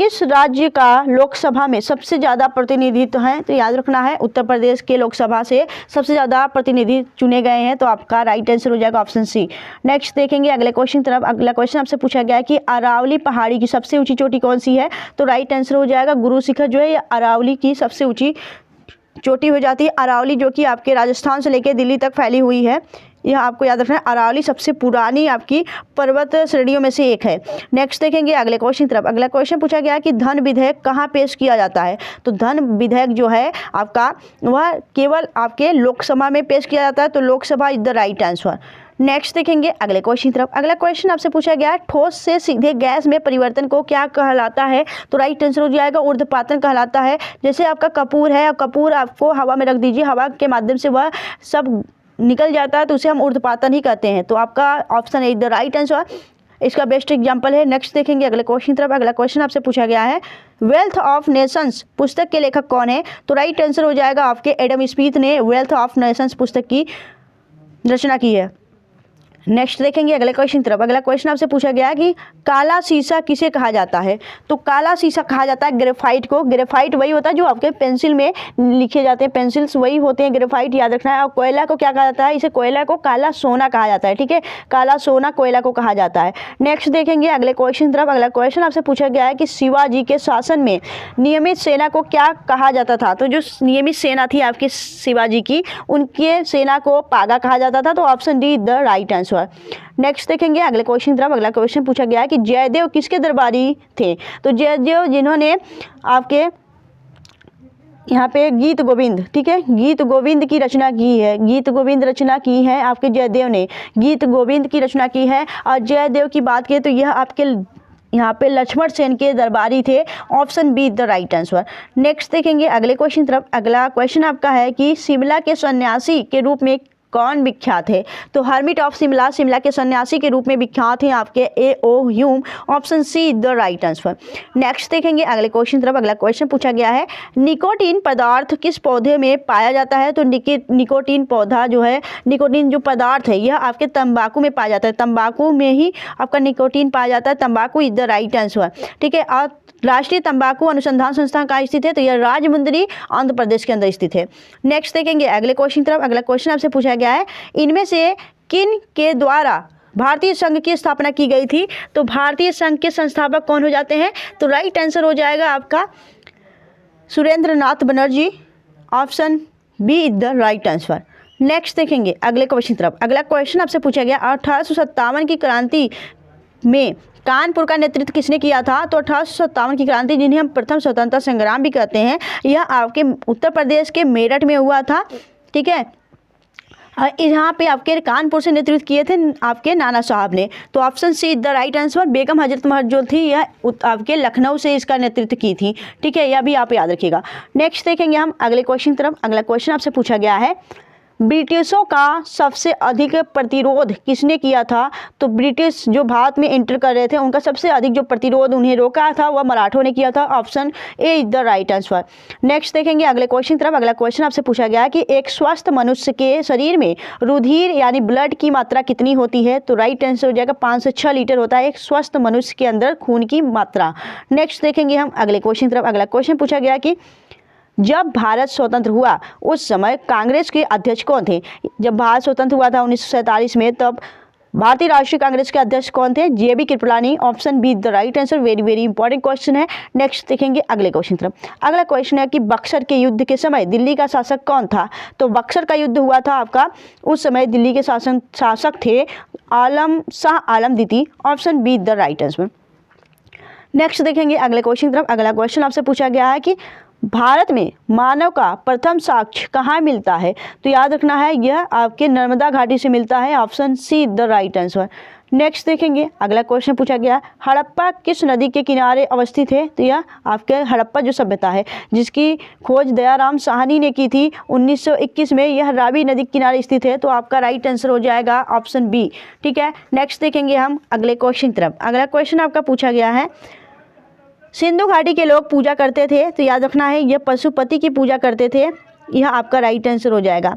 किस राज्य का लोकसभा में सबसे ज़्यादा प्रतिनिधित्व है? तो याद रखना है उत्तर प्रदेश के लोकसभा से सबसे ज़्यादा प्रतिनिधि चुने गए हैं, तो आपका राइट आंसर हो जाएगा ऑप्शन सी। नेक्स्ट देखेंगे अगले क्वेश्चन तरफ। अगला क्वेश्चन आपसे पूछा गया है कि अरावली पहाड़ी की सबसे ऊंची चोटी कौन सी है? तो राइट आंसर हो जाएगा गुरु शिखर जो है ये अरावली की सबसे ऊंची चोटी हो जाती है। अरावली जो कि आपके राजस्थान से लेकर दिल्ली तक फैली हुई है, यह आपको याद रखना है। अरावली सबसे पुरानी आपकी पर्वत श्रेणियों में से एक है। नेक्स्ट देखेंगे अगले क्वेश्चन तरफ। अगला क्वेश्चन पूछा गया कि धन विधेयक कहाँ पेश किया जाता है? तो धन विधेयक जो है आपका वह केवल आपके लोकसभा में पेश किया जाता है, तो Lok Sabha is the right answer. Next देखेंगे अगले क्वेश्चन तरफ। अगला क्वेश्चन आपसे पूछा गया ठोस से सीधे गैस में परिवर्तन को क्या कहलाता है? तो राइट आंसर हो जाएगा ऊर्ध्वपातन कहलाता है। जैसे आपका कपूर है, कपूर आपको हवा में रख दीजिए, हवा के माध्यम से वह सब निकल जाता है, तो उसे हम ऊर्ध्वपातन ही कहते हैं। तो आपका option A the right answer इसका बेस्ट एग्जाम्पल है। नेक्स्ट देखेंगे अगले क्वेश्चन तरफ। अगला क्वेश्चन आपसे पूछा गया है वेल्थ ऑफ नेशंस पुस्तक के लेखक कौन है? तो राइट आंसर हो जाएगा आपके एडम स्मिथ ने वेल्थ ऑफ नेशंस पुस्तक की रचना की है। नेक्स्ट देखेंगे अगले क्वेश्चन तरफ। अगला क्वेश्चन आपसे पूछा गया है कि काला शीशा किसे कहा जाता है? तो काला शीशा कहा जाता है ग्रेफाइट को। ग्रेफाइट वही होता है जो आपके पेंसिल में लिखे जाते हैं, पेंसिल्स वही होते हैं, ग्रेफाइट याद रखना है। और कोयला को क्या कहा जाता है? इसे कोयला को काला सोना कहा जाता है, ठीक है, काला सोना कोयला को कहा जाता है। नेक्स्ट देखेंगे अगले क्वेश्चन तरफ। अगला क्वेश्चन आपसे पूछा गया है कि शिवाजी के शासन में नियमित सेना को क्या कहा जाता था? तो जो नियमित सेना थी आपकी शिवाजी की, उनके सेना को पागा कहा जाता था, तो option D the right answer. Next देखेंगे अगले क्वेश्चन तरफ। अगला क्वेश्चन पूछा गया है कि जयदेव किसके दरबारी थे? तो जयदेव जिन्होंने आपके यहाँ पे गीत गोविंद, ठीक है, गीत गोविंद की रचना की है, गीत गोविंद रचना की है आपके जयदेव ने गीत गोविंद की रचना की है। और जयदेव की बात करें तो यह आपके यहाँ पे लक्ष्मण सेन के दरबारी थे, option be the right answer. Next देखेंगे अगले क्वेश्चन तरफ। अगला क्वेश्चन आपका है कि शिमला के सन्यासी के रूप में कौन विख्यात है? तो हर्मिट ऑफ शिमला शिमला के सन्यासी के रूप में विख्यात हैं आपके A.O.. Hume, option C the right answer. Next देखेंगे अगले क्वेश्चन तरफ। अगला क्वेश्चन पूछा गया है निकोटीन पदार्थ किस पौधे में पाया जाता है? तो निकोटीन पौधा जो है, निकोटीन जो पदार्थ है यह आपके तंबाकू में पाया जाता है, तंबाकू में ही आपका निकोटीन पाया जाता है, तंबाकू इज द राइट आंसर, ठीक है। और राष्ट्रीय तंबाकू अनुसंधान संस्थान कहाँ स्थित है? तो यह राजमुंदरी आंध्र प्रदेश के अंदर स्थित है। नेक्स्ट देखेंगे अगले क्वेश्चन तरफ। अगला क्वेश्चन आपसे पूछा गया है इनमें से किन के द्वारा भारतीय संघ की स्थापना की गई थी? तो भारतीय संघ के संस्थापक कौन हो जाते हैं? तो राइट आंसर हो जाएगा आपका Surendra Nath Banerjee, option B is the right answer. Next देखेंगे अगले क्वेश्चन तरफ। अगला क्वेश्चन आपसे पूछा गया 1857 की क्रांति में कानपुर का नेतृत्व किसने किया था? तो 1857 की क्रांति, जिन्हें हम प्रथम स्वतंत्रता संग्राम भी कहते हैं, यह आपके उत्तर प्रदेश के मेरठ में हुआ था, ठीक है। यहाँ पे आपके कानपुर से नेतृत्व किए थे आपके नाना साहब ने, तो option C the right answer. Begum Hazrat Mahal जो थी यह आपके लखनऊ से इसका नेतृत्व की थी, ठीक है, यह भी आप याद रखिएगा। नेक्स्ट देखेंगे हम अगले क्वेश्चन तरफ। अगला क्वेश्चन आपसे पूछा गया है ब्रिटिशों का सबसे अधिक प्रतिरोध किसने किया था? तो ब्रिटिश जो भारत में एंटर कर रहे थे उनका सबसे अधिक जो प्रतिरोध उन्हें रोका था वह मराठों ने किया था, option A is the right answer. Next देखेंगे अगले क्वेश्चन तरफ। अगला क्वेश्चन आपसे पूछा गया कि एक स्वस्थ मनुष्य के शरीर में रुधिर यानी ब्लड की मात्रा कितनी होती है? तो राइट आंसर हो जाएगा 5 से 6 लीटर होता है एक स्वस्थ मनुष्य के अंदर खून की मात्रा। नेक्स्ट देखेंगे हम अगले क्वेश्चन तरफ। अगला क्वेश्चन पूछा गया कि जब भारत स्वतंत्र हुआ उस समय कांग्रेस के अध्यक्ष कौन थे? जब भारत स्वतंत्र हुआ था 1947 में, तब भारतीय राष्ट्रीय कांग्रेस के अध्यक्ष कौन थे? JB. Kripalani, option be the right answer. Very very important question है। नेक्स्ट देखेंगे अगले क्वेश्चन तरफ। अगला क्वेश्चन है कि बक्सर के युद्ध के समय दिल्ली का शासक कौन था? तो बक्सर का युद्ध हुआ था आपका, उस समय दिल्ली के शासक थे आलम शाह आलम द्वितीय, option be the right answer. Next देखेंगे अगले क्वेश्चन तरफ। अगला क्वेश्चन आपसे पूछा गया है कि भारत में मानव का प्रथम साक्ष्य कहाँ मिलता है? तो याद रखना है यह आपके नर्मदा घाटी से मिलता है, option C the right answer. Next देखेंगे अगला क्वेश्चन पूछा गया हड़प्पा किस नदी के किनारे अवस्थित है? तो यह आपके हड़प्पा जो सभ्यता है जिसकी खोज दयाराम साहनी ने की थी 1921 में, यह रावी नदी के किनारे स्थित है, तो आपका राइट आंसर हो जाएगा ऑप्शन बी, ठीक है। नेक्स्ट देखेंगे हम अगले क्वेश्चन तरफ। अगला क्वेश्चन आपका पूछा गया है सिंधु घाटी के लोग पूजा करते थे, तो याद रखना है यह पशुपति की पूजा करते थे, यह आपका राइट आंसर हो जाएगा,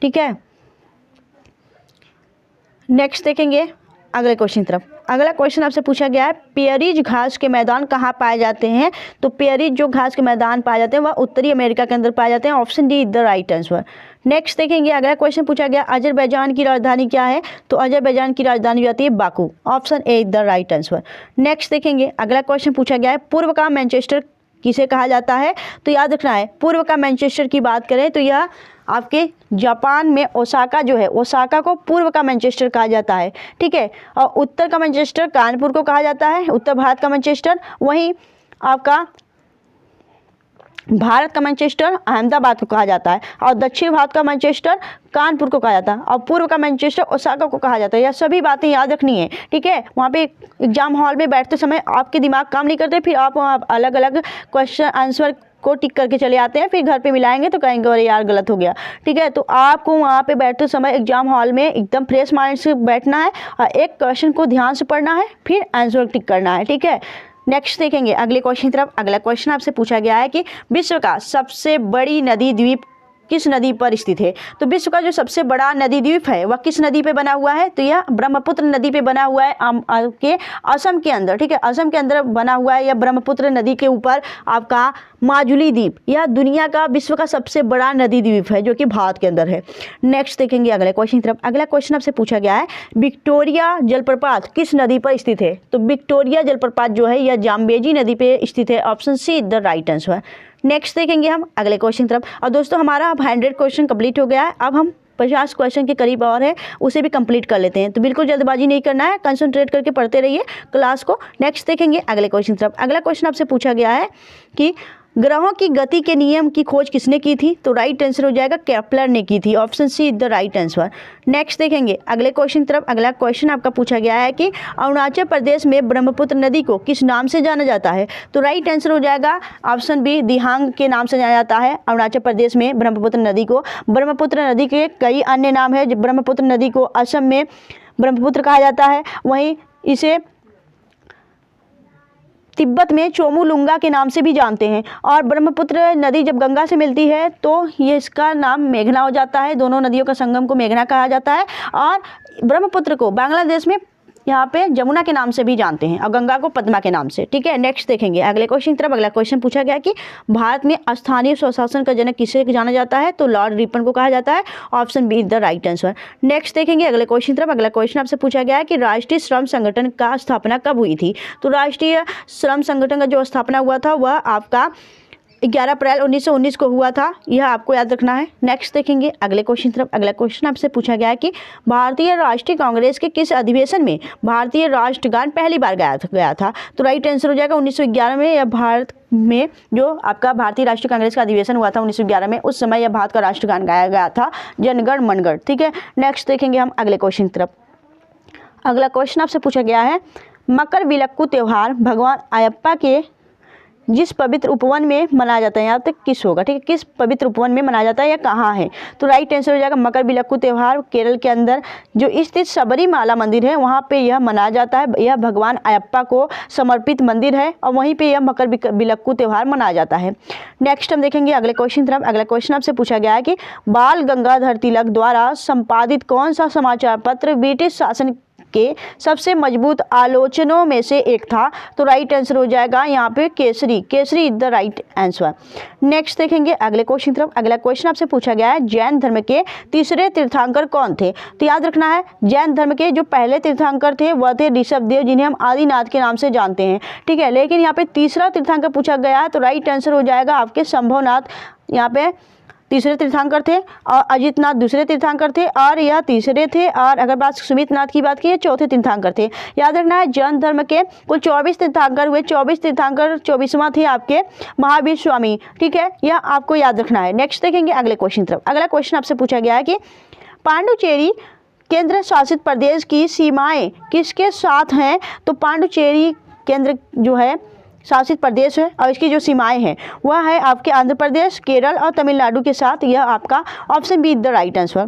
ठीक है। नेक्स्ट देखेंगे अगले क्वेश्चन की तरफ। अगला क्वेश्चन आपसे पूछा गया है पेयरीज घास के मैदान कहाँ पाए जाते हैं? तो पेयरीज जो घास के मैदान पाए जाते हैं वह उत्तरी अमेरिका के अंदर पाए जाते हैं। Option D is the right answer. Next देखेंगे, अगला क्वेश्चन पूछा गया अजरबैजान की राजधानी क्या है? तो अजरबैजान की राजधानी होती है Baku. Option A is the right answer. Next देखेंगे, अगला क्वेश्चन पूछा गया है पूर्व का मैनचेस्टर किसे कहा जाता है? तो याद रखना है, पूर्व का मैनचेस्टर की बात करें तो यह आपके जापान में ओसाका जो है, ओसाका को पूर्व का मैनचेस्टर कहा जाता है। ठीक है, और उत्तर का मैनचेस्टर कानपुर को कहा जाता है, उत्तर भारत का मैनचेस्टर। वहीं आपका भारत का मैनचेस्टर अहमदाबाद को कहा जाता है, और दक्षिण भारत का मैनचेस्टर कानपुर को कहा जाता है, और पूर्व का मैनचेस्टर ओसाका को कहा जाता है। यह सभी बातें याद रखनी है। ठीक है, वहाँ पे एग्जाम हॉल में बैठते समय आपके दिमाग काम नहीं करते, फिर आप वहाँ अलग अलग क्वेश्चन आंसर को टिक करके चले आते हैं, फिर घर पे मिलाएंगे तो कहेंगे अरे यार गलत हो गया। ठीक है, तो आपको वहाँ पे बैठते समय एग्जाम हॉल में एकदम फ्रेश माइंड से बैठना है और एक क्वेश्चन को ध्यान से पढ़ना है, फिर आंसर टिक करना है। ठीक है, नेक्स्ट देखेंगे अगले क्वेश्चन की तरफ। अगला क्वेश्चन आपसे पूछा गया है कि विश्व का सबसे बड़ी नदी द्वीप किस नदी पर स्थित है? तो विश्व का जो सबसे बड़ा नदी द्वीप है वह किस नदी पे बना हुआ है? तो यह ब्रह्मपुत्र नदी पे बना हुआ है के असम के अंदर। ठीक है, असम के अंदर बना हुआ है यह ब्रह्मपुत्र नदी के ऊपर आपका माजुली द्वीप। यह दुनिया का विश्व का सबसे बड़ा नदी द्वीप है जो कि भारत के अंदर है। नेक्स्ट देखेंगे अगले क्वेश्चन की तरफ। अगला क्वेश्चन आपसे पूछा गया है विक्टोरिया जलप्रपात किस नदी पर स्थित है? तो विक्टोरिया जलप्रपात जो है यह जाम्बेजी नदी पे स्थित है। Option C the right answer. Next देखेंगे हम अगले क्वेश्चन की तरफ। और दोस्तों हमारा अब 100 क्वेश्चन कंप्लीट हो गया है, अब हम 50 क्वेश्चन के करीब और है उसे भी कंप्लीट कर लेते हैं। तो बिल्कुल जल्दबाजी नहीं करना है, कंसंट्रेट करके पढ़ते रहिए क्लास को। नेक्स्ट देखेंगे अगले क्वेश्चन की तरफ। अगला क्वेश्चन आपसे पूछा गया है कि ग्रहों की गति के नियम की खोज किसने की थी? तो राइट आंसर हो जाएगा केपलर ने की थी। Option C is the right answer. Next देखेंगे अगले क्वेश्चन की तरफ। अगला क्वेश्चन आपका पूछा गया है कि अरुणाचल प्रदेश में ब्रह्मपुत्र नदी को किस नाम से जाना जाता है? तो राइट आंसर हो जाएगा ऑप्शन बी दिहांग के नाम से जाना जाता है। अरुणाचल प्रदेश में ब्रह्मपुत्र नदी को, ब्रह्मपुत्र नदी के कई अन्य नाम है। ब्रह्मपुत्र नदी को असम में ब्रह्मपुत्र कहा जाता है, वहीं इसे तिब्बत में चोमुलुंगा के नाम से भी जानते हैं। और ब्रह्मपुत्र नदी जब गंगा से मिलती है तो ये इसका नाम मेघना हो जाता है। दोनों नदियों का संगम को मेघना कहा जाता है। और ब्रह्मपुत्र को बांग्लादेश में यहाँ पे जमुना के नाम से भी जानते हैं और गंगा को पद्मा के नाम से। ठीक है, नेक्स्ट देखेंगे अगले क्वेश्चन की तरफ। अगला क्वेश्चन पूछा गया कि भारत में स्थानीय स्वशासन का जनक किसे जाना जाता है? तो लॉर्ड रिपन को कहा जाता है। Option B is the right answer. Next देखेंगे अगले क्वेश्चन की तरफ। अगला क्वेश्चन आपसे पूछा गया है कि राष्ट्रीय श्रम संगठन का स्थापना कब हुई थी? तो राष्ट्रीय श्रम संगठन का जो स्थापना हुआ था वह आपका 11 अप्रैल 1919 को हुआ था। यह आपको याद रखना है। नेक्स्ट देखेंगे अगले क्वेश्चन तरफ। अगला क्वेश्चन आपसे पूछा गया है कि भारतीय राष्ट्रीय कांग्रेस के किस अधिवेशन में भारतीय राष्ट्रगान पहली बार गाया था? तो राइट आंसर हो जाएगा 1911 में। यह भारत में जो आपका भारतीय राष्ट्रीय कांग्रेस का अधिवेशन हुआ था 1911 में, उस समय यह भारत का राष्ट्रगान गाया गया था, जनगण मनगढ़। ठीक है, नेक्स्ट देखेंगे हम अगले क्वेश्चन तरफ। अगला क्वेश्चन आपसे पूछा गया है मकर विलक्कू त्यौहार भगवान अयप्पा के जिस पवित्र उपवन में मनाया जाता है, यहाँ तक किस होगा? ठीक है, किस पवित्र उपवन में मनाया जाता है या कहाँ है? तो राइट आंसर हो जाएगा मकर विलक्कू त्यौहार केरल के अंदर जो स्थित सबरीमाला मंदिर है वहाँ पे यह मनाया जाता है। यह भगवान अयप्पा को समर्पित मंदिर है और वहीं पे यह मकर विलक्कू त्यौहार मनाया जाता है। नेक्स्ट हम देखेंगे अगले क्वेश्चन तरफ। अगला क्वेश्चन आपसे पूछा गया है कि बाल गंगाधर तिलक द्वारा संपादित कौन सा समाचार पत्र ब्रिटिश शासन के सबसे मजबूत आलोचनों में से एक था? तो राइट आंसर हो जाएगा यहाँ पे Kesari. Kesari is the right answer. Next देखेंगे अगले क्वेश्चन तरफ। अगला क्वेश्चन आपसे पूछा गया है जैन धर्म के तीसरे तीर्थंकर कौन थे? तो याद रखना है जैन धर्म के जो पहले तीर्थंकर थे वह थे ऋषभदेव, जिन्हें हम आदिनाथ के नाम से जानते हैं। ठीक है, लेकिन यहाँ पे तीसरा तीर्थंकर पूछा गया है तो राइट आंसर हो जाएगा आपके संभवनाथ। यहाँ पे तीसरे तीर्थंकर थे और अजितनाथ दूसरे तीर्थंकर थे और यह तीसरे थे। और अगर बात सुमितनाथ की बात की है चौथे तीर्थंकर थे। याद रखना है जैन धर्म के कुल 24 तीर्थंकर हुए। 24 तीर्थंकर 24वां थे आपके महावीर स्वामी। ठीक है, यह आपको याद रखना है। नेक्स्ट देखेंगे अगले क्वेश्चन तरफ। अगला क्वेश्चन आपसे पूछा गया है कि पांडुचेरी केंद्र शासित प्रदेश की सीमाएं किसके साथ हैं? तो पांडुचेरी केंद्र जो है शासित प्रदेश है और इसकी जो सीमाएं हैं वह है आपके आंध्र प्रदेश, केरल और तमिलनाडु के साथ। यह आपका option B is the right answer.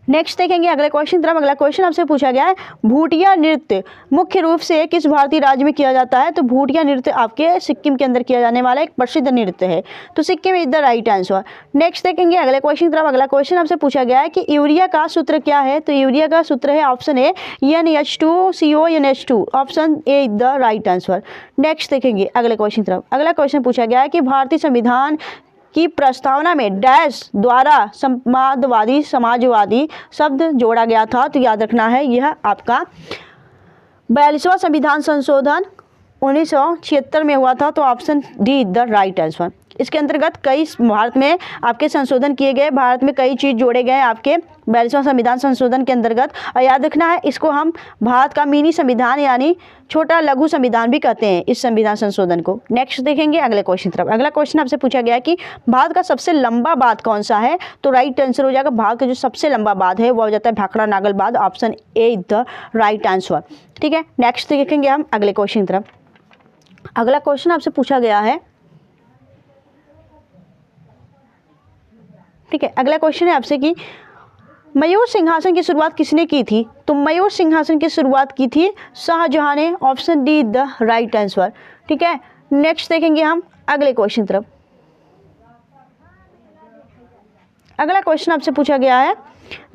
Next देखेंगे अगले क्वेश्चन तरफ। अगला क्वेश्चन आपसे पूछा गया है भूटिया नृत्य मुख्य रूप से किस भारतीय राज्य में किया जाता है? तो भूटिया नृत्य आपके सिक्किम के अंदर किया जाने वाला एक प्रसिद्ध नृत्य है, तो Sikkim is the right answer. Next देखेंगे अगले क्वेश्चन तरफ। अगला क्वेश्चन आपसे पूछा गया है कि यूरिया का सूत्र क्या है? तो यूरिया का सूत्र है option A NH2CO NH2, option A is the right answer. Next देखेंगे अगले क्वेश्चन तरफ। अगला क्वेश्चन पूछा गया है कि भारतीय संविधान की प्रस्तावना में डैश द्वारा समाजवादी शब्द जोड़ा गया था? तो याद रखना है यह आपका 42वां संविधान संशोधन 1976 में हुआ था, तो option D is the right answer. इसके अंतर्गत कई भारत में आपके संशोधन किए गए, भारत में कई चीज़ जोड़े गए आपके 42वां संविधान संशोधन के अंतर्गत, और याद रखना है इसको हम भारत का मिनी संविधान यानी छोटा लघु संविधान भी कहते हैं इस संविधान संशोधन को। नेक्स्ट देखेंगे अगले क्वेश्चन तरफ। अगला क्वेश्चन आपसे पूछा गया कि भारत का सबसे लंबा बांध कौन सा है? तो राइट आंसर हो जाएगा भारत का जो सबसे लंबा बांध है वो हो जाता है भाखड़ा नागल बांध, option A is the right answer. ठीक है, नेक्स्ट देखेंगे हम अगले क्वेश्चन तरफ। अगला क्वेश्चन आपसे पूछा गया है, ठीक है, अगला क्वेश्चन है आपसे कि मयूर सिंहासन की शुरुआत किसने की थी? तो मयूर सिंहासन की शुरुआत की थी शाहजहां ने, option D the right answer. ठीक है, नेक्स्ट देखेंगे हम अगले क्वेश्चन तरफ। अगला क्वेश्चन आपसे पूछा गया है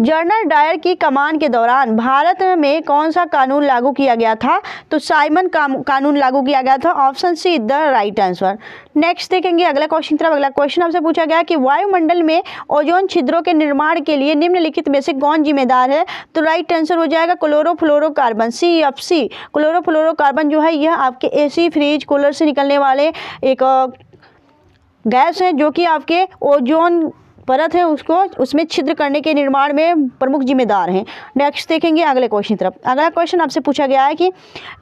जनरल डायर की कमान के दौरान भारत में कौन सा कानून लागू किया गया था? तो साइमन कानून लागू किया गया था, option C is the right answer. Next देखेंगे अगला क्वेश्चन तरफ। अगला क्वेश्चन आपसे पूछा गया कि वायुमंडल में ओजोन छिद्रों के निर्माण के लिए निम्नलिखित में से कौन जिम्मेदार है? तो राइट आंसर हो जाएगा क्लोरोफ्लोरोकार्बन, CFC। क्लोरोफ्लोरोकार्बन जो है यह आपके AC फ्रिज कूलर से निकलने वाले एक गैस है जो कि आपके ओजोन परत है उसमें छिद्र करने के निर्माण में प्रमुख जिम्मेदार हैं। नेक्स्ट देखेंगे अगले क्वेश्चन तरफ। अगला क्वेश्चन आपसे पूछा गया है कि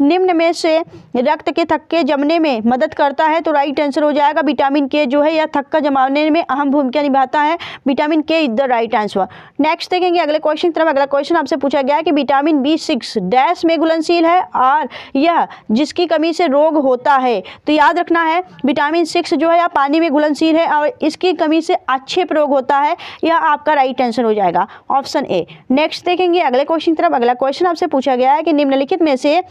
निम्न में से रक्त के थक्के जमने में मदद करता है? तो राइट आंसर हो जाएगा विटामिन के जो है यह थक्का जमाने में अहम भूमिका निभाता है, विटामिन के is the right answer. Next देखेंगे अगले क्वेश्चन तरफ। अगला क्वेश्चन आपसे पूछा गया है कि विटामिन B6 डैश में घुलनशील है और यह जिसकी कमी से रोग होता है? तो याद रखना है विटामिन 6 जो है यह पानी में घुलनशील है और इसकी कमी से अच्छे रोग होता है, यह आपका राइट आंसर हो जाएगा, ऑप्शन ए। नेक्स्ट देखेंगे अगले क्वेश्चन तरफ। अगला क्वेश्चन आपसे पूछा गया है कि निम्नलिखित में से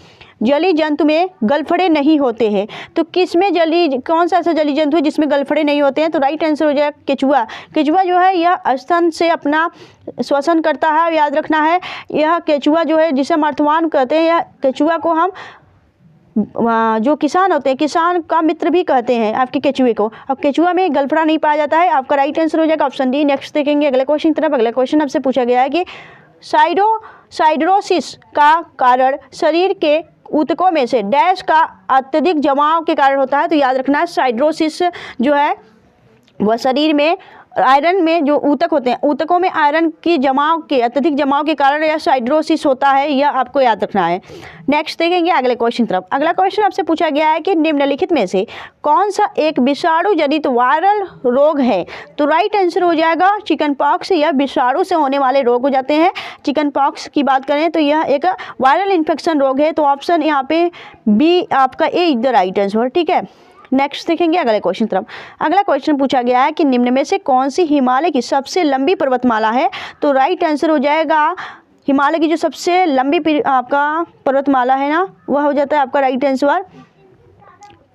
जलीय जंतु में गलफड़े नहीं होते हैं? तो किस में कौन सा ऐसा जलीय जंतु है जिसमें गलफड़े नहीं होते हैं? तो राइट आंसर हो जाएगा केचुआ। केचुआ जो है यह स्तन से अपना श्वसन करता है, याद रखना है यह केचुआ जो है जिसे हम अर्थवान कहते हैं, यह केचुआ को हम जो किसान होते हैं किसान का मित्र भी कहते हैं आपके केचुए को। अब केचुआ में गलफड़ा नहीं पाया जाता है, आपका राइट आंसर हो जाएगा ऑप्शन डी। नेक्स्ट देखेंगे अगले क्वेश्चन तरफ। अगला क्वेश्चन आपसे पूछा गया है कि साइडरोसिस का कारण शरीर के ऊतकों में से डैश का अत्यधिक जमाव के कारण होता है? तो याद रखना है साइडरोसिस जो है वह शरीर में आयरन में जो ऊतक होते हैं ऊतकों में आयरन की अत्यधिक जमाव के कारण यह साइडरोसिस होता है, यह आपको याद रखना है। नेक्स्ट देखेंगे अगले क्वेश्चन तरफ। अगला क्वेश्चन आपसे पूछा गया है कि निम्नलिखित में से कौन सा एक विषाणु जनित वायरल रोग है? तो राइट आंसर हो जाएगा चिकन पॉक्स। यह विषाणु से होने वाले रोग हो जाते हैं। चिकन पॉक्स की बात करें तो यह एक वायरल इन्फेक्शन रोग है, तो ऑप्शन यहाँ पे बी आपका ए इज द राइट आंसर। ठीक है, नेक्स्ट देखेंगे अगले क्वेश्चन तरफ। अगला क्वेश्चन पूछा गया है कि निम्न में से कौन सी हिमालय की सबसे लंबी पर्वतमाला है? तो राइट आंसर हो जाएगा हिमालय की जो सबसे लंबी आपका पर्वतमाला है ना वह हो जाता है आपका राइट आंसर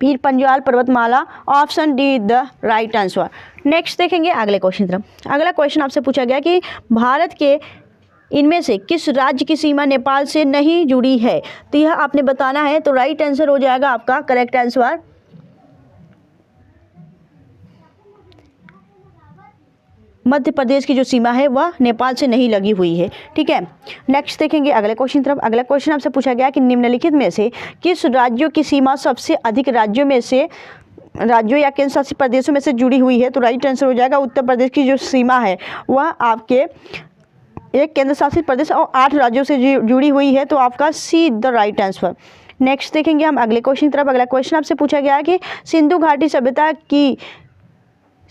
पीर पंजाल पर्वतमाला, option D the right answer. Next देखेंगे अगले क्वेश्चन तरफ। अगला क्वेश्चन आपसे पूछा गया कि भारत के इनमें से किस राज्य की सीमा नेपाल से नहीं जुड़ी है? तो यह आपने बताना है, तो राइट आंसर हो जाएगा आपका करेक्ट आंसर मध्य प्रदेश की जो सीमा है वह नेपाल से नहीं लगी हुई है। ठीक है, नेक्स्ट देखेंगे अगले क्वेश्चन तरफ। अगला क्वेश्चन आपसे पूछा गया कि निम्नलिखित में से किस राज्यों की सीमा सबसे अधिक राज्यों या केंद्र शासित प्रदेशों में से जुड़ी हुई है? तो राइट आंसर हो जाएगा उत्तर प्रदेश की जो सीमा है वह आपके एक केंद्र शासित प्रदेश और 8 राज्यों से जुड़ी हुई है, तो आपका सी द राइट आंसर। नेक्स्ट देखेंगे हम अगले क्वेश्चन तरफ। अगला क्वेश्चन आपसे पूछा गया है कि सिंधु घाटी सभ्यता की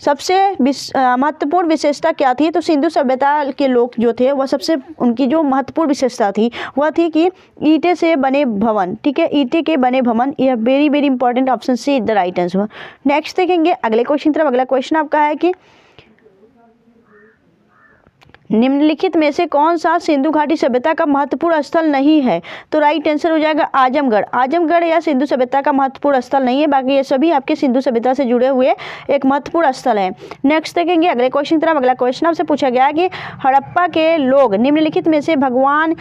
सबसे महत्वपूर्ण विशेषता क्या थी? तो सिंधु सभ्यता के लोग जो थे वह सबसे उनकी जो महत्वपूर्ण विशेषता थी वह थी कि ईंटे से बने भवन। ठीक है, ईंटे के बने भवन, यह very very important, option C is the right answer. Next देखेंगे अगले क्वेश्चन तरफ। अगला क्वेश्चन आपका है कि निम्नलिखित में से कौन सा सिंधु घाटी सभ्यता का महत्वपूर्ण स्थल नहीं है? तो राइट आंसर हो जाएगा आजमगढ़। आजमगढ़ या सिंधु सभ्यता का महत्वपूर्ण स्थल नहीं है, बाकी ये सभी आपके सिंधु सभ्यता से जुड़े हुए एक महत्वपूर्ण स्थल है। नेक्स्ट देखेंगे अगले क्वेश्चन की तरफ। अगला क्वेश्चन आपसे पूछा गया कि हड़प्पा के लोग निम्नलिखित में से भगवान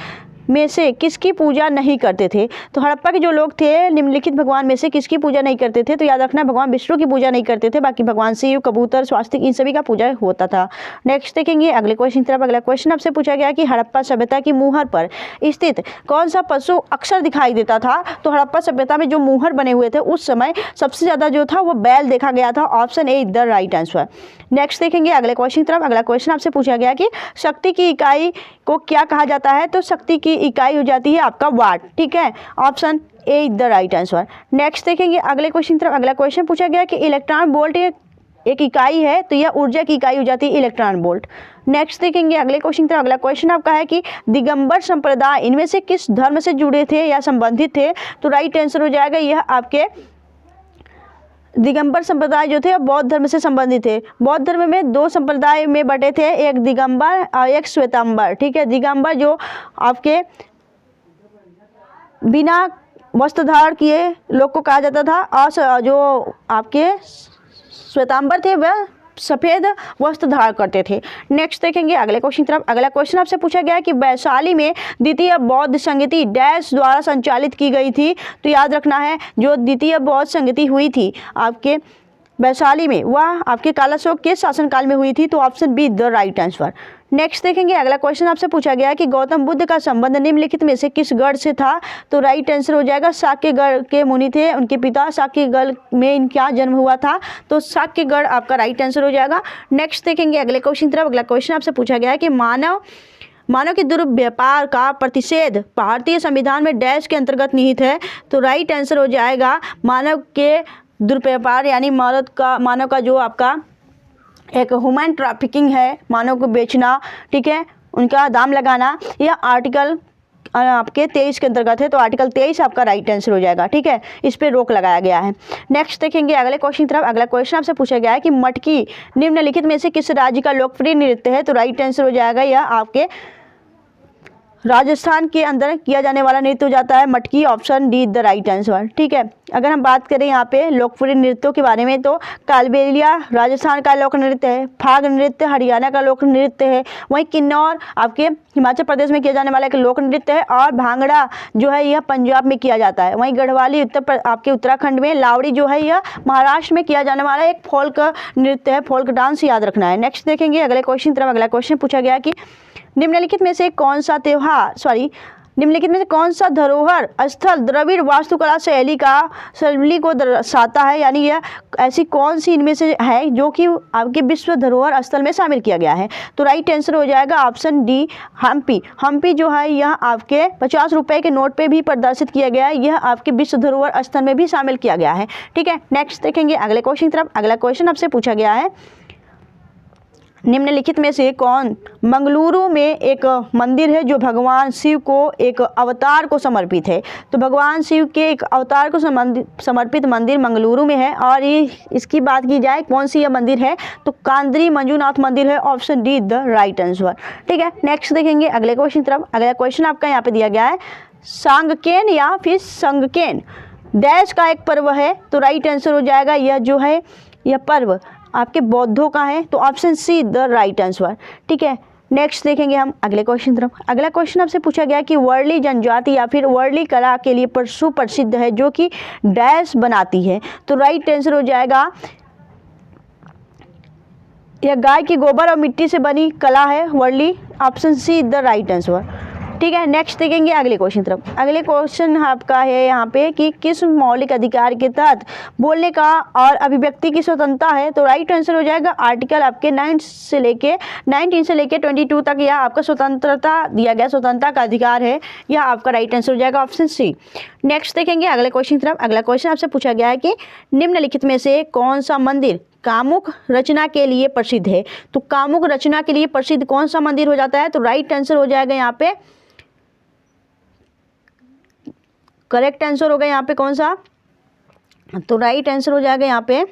में से किसकी पूजा नहीं करते थे? तो हड़प्पा के जो लोग थे निम्नलिखित भगवान में से किसकी पूजा नहीं करते थे? तो याद रखना भगवान विष्णु की पूजा नहीं करते थे, बाकी भगवान शिव, कबूतर, स्वास्तिक इन सभी का पूजा होता था। नेक्स्ट देखेंगे अगले क्वेश्चन की तरफ। अगला क्वेश्चन आपसे पूछा गया कि हड़प्पा सभ्यता की मुहर पर स्थित कौन सा पशु अक्सर दिखाई देता था? तो हड़प्पा सभ्यता में जो मुहर बने हुए थे उस समय सबसे ज्यादा जो था वो बैल देखा गया था। Option A the right answer. Next देखेंगे अगले क्वेश्चन की तरफ। अगला क्वेश्चन आपसे पूछा गया कि शक्ति की इकाई को क्या कहा जाता है? तो शक्ति की इकाई हो जाती है आपका वाट। ठीक है, option A the right answer. Next देखेंगे अगले क्वेश्चन की तरफ। अगला क्वेश्चन पूछा गया कि इलेक्ट्रॉन वोल्ट एक इकाई है, तो यह ऊर्जा की इकाई हो जाती है इलेक्ट्रॉन वोल्ट। नेक्स्ट देखेंगे अगले क्वेश्चन की तरफ। अगला क्वेश्चन आपका है कि दिगंबर संप्रदाय इनमें से किस धर्म से जुड़े थे या संबंधित थे? तो राइट आंसर हो जाएगा यह आपके दिगंबर संप्रदाय जो थे बौद्ध धर्म से संबंधित थे। बौद्ध धर्म में दो संप्रदाय में बटे थे, एक दिगंबर और एक श्वेतांबर। ठीक है, दिगंबर जो आपके बिना वस्त्र धारण किए लोग को कहा जाता था, और जो आपके श्वेतांबर थे वह सफ़ेद वस्त्र धारण करते थे। नेक्स्ट देखेंगे अगले क्वेश्चन की तरफ। अगला क्वेश्चन आपसे पूछा गया कि वैशाली में द्वितीय बौद्ध संगति डैश द्वारा संचालित की गई थी? तो याद रखना है जो द्वितीय बौद्ध संगति हुई थी आपके वैशाली में वह आपके कालाशोक के शासनकाल में हुई थी। तो option be the right answer. Next देखेंगे अगला क्वेश्चन आपसे पूछा गया कि गौतम बुद्ध का संबंध निम्नलिखित में से किस गढ़ से था? तो राइट आंसर हो जाएगा शाक्यगढ़ के मुनि थे, उनके पिता शाक्यगढ़ में इनका जन्म हुआ था, तो शाक्यगढ़ आपका राइट आंसर हो जाएगा। नेक्स्ट देखेंगे अगले क्वेश्चन की तरफ। अगला क्वेश्चन आपसे पूछा गया है कि मानव के दुर्व्यापार का प्रतिषेध भारतीय संविधान में डैश के अंतर्गत निहित है? तो राइट आंसर हो जाएगा मानव के दुर्व्यापार यानी मानव का जो आपका एक ह्यूमन ट्रैफिकिंग है, मानव को बेचना, ठीक है, उनका दाम लगाना, यह आर्टिकल आपके 23 के अंतर्गत है। तो आर्टिकल 23 आपका राइट आंसर हो जाएगा। ठीक है, इस पे रोक लगाया गया है। नेक्स्ट देखेंगे अगले क्वेश्चन की तरफ। अगला क्वेश्चन आपसे पूछा गया है कि मटकी निम्नलिखित में से किस राज्य का लोकप्रिय नृत्य है? तो राइट आंसर हो जाएगा यह आपके राजस्थान के अंदर किया जाने वाला नृत्य हो जाता है मटकी। Option D the right answer. ठीक है, अगर हम बात करें यहाँ पे लोकप्रिय नृत्यों के बारे में तो कालबेलिया राजस्थान का लोक नृत्य है, फाग नृत्य हरियाणा का लोक नृत्य है, वहीं किन्नौर आपके हिमाचल प्रदेश में किया जाने वाला एक लोक नृत्य है, और भांगड़ा जो है यह पंजाब में किया जाता है, वहीं गढ़वाली आपके उत्तराखंड में, लावड़ी जो है यह महाराष्ट्र में किया जाने वाला एक फोल्क नृत्य है, फोल्क डांस याद रखना है। नेक्स्ट देखेंगे अगले क्वेश्चन तरफ। अगला क्वेश्चन पूछा गया कि निम्नलिखित में से कौन सा धरोहर स्थल द्रविड़ वास्तुकला शैली को दर्शाता है? यानी यह ऐसी कौन सी इनमें से है जो कि आपके विश्व धरोहर स्थल में शामिल किया गया है? तो राइट आंसर हो जाएगा ऑप्शन डी हम्पी। हम्पी जो है यह आपके 50 रुपए के नोट पे भी प्रदर्शित किया गया है, यह आपके विश्व धरोहर स्थल में भी शामिल किया गया है। ठीक है, नेक्स्ट देखेंगे अगले क्वेश्चन की तरफ। अगला क्वेश्चन आपसे पूछा गया है निम्नलिखित में से कौन मंगलुरु में एक मंदिर है जो भगवान शिव को एक अवतार को समर्पित है? तो भगवान शिव के एक अवतार को समर्पित मंदिर मंगलुरु में है, और ये इसकी बात की जाए कौन सी यह मंदिर है तो कांद्री मंजूनाथ मंदिर है। Option D the right answer. ठीक है, नेक्स्ट देखेंगे अगले क्वेश्चन तरफ। अगला क्वेश्चन आपका यहाँ पे दिया गया है सांगकेन या फिर संगकेन डैश का एक पर्व है? तो राइट आंसर हो जाएगा यह जो है यह पर्व आपके बौद्धों का है। तो option C the right answer. ठीक है, नेक्स्ट देखेंगे हम अगले क्वेश्चन तरफ। अगला क्वेश्चन आपसे पूछा गया कि वर्ली जनजाति या फिर वर्ली कला के लिए सुप्रसिद्ध है जो कि डैश बनाती है? तो राइट आंसर हो जाएगा यह गाय की गोबर और मिट्टी से बनी कला है Warli. Option C the right answer. ठीक है, नेक्स्ट देखेंगे अगले क्वेश्चन तरफ। अगले क्वेश्चन आपका है यहाँ पे कि किस मौलिक अधिकार के तहत बोलने का और अभिव्यक्ति की स्वतंत्रता है? तो राइट आंसर हो जाएगा आर्टिकल आपके 19 से लेके 22 तक यह आपका स्वतंत्रता दिया गया, स्वतंत्रता का अधिकार है, यह आपका राइट आंसर हो जाएगा ऑप्शन सी। नेक्स्ट देखेंगे अगले क्वेश्चन तरफ। अगला क्वेश्चन आपसे पूछा गया है कि निम्नलिखित में से कौन सा मंदिर कामुक रचना के लिए प्रसिद्ध है? तो कामुक रचना के लिए प्रसिद्ध कौन सा मंदिर हो जाता है? तो राइट आंसर हो जाएगा यहाँ पे, करेक्ट आंसर होगा यहाँ पे कौन सा? तो राइट आंसर हो जाएगा यहाँ पे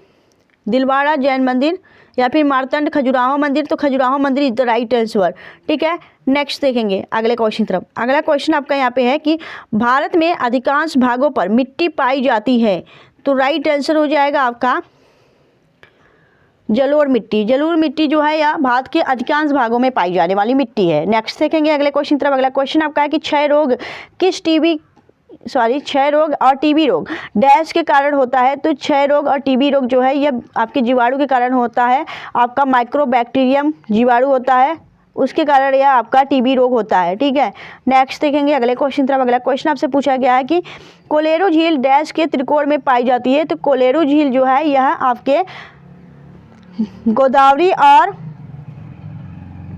दिलवाड़ा जैन मंदिर या फिर मारतंड खजुराहो मंदिर, तो खजुराहो मंदिर इज द राइट आंसर। ठीक है, नेक्स्ट देखेंगे अगले क्वेश्चन तरफ। अगला क्वेश्चन आपका यहाँ पे है कि भारत में अधिकांश भागों पर मिट्टी पाई जाती है, तो राइट आंसर हो जाएगा आपका जलोढ़ मिट्टी। जलोढ़ मिट्टी जो है या भारत के अधिकांश भागों में पाई जाने वाली मिट्टी है। नेक्स्ट देखेंगे अगले क्वेश्चन तरफ। अगला क्वेश्चन आपका है कि क्षय रोग और टीबी रोग डैश के कारण होता है, तो क्षय रोग और टीबी रोग जो है यह आपके जीवाणु के कारण होता है। आपका माइक्रोबैक्टीरियम जीवाणु होता है, उसके कारण यह आपका टीबी रोग होता है। ठीक है, नेक्स्ट देखेंगे अगले क्वेश्चन तरफ। अगला क्वेश्चन आपसे पूछा गया है कि कोलेरू झील डैश के त्रिकोण में पाई जाती है, तो कोलेरू झील जो है यह आपके गोदावरी और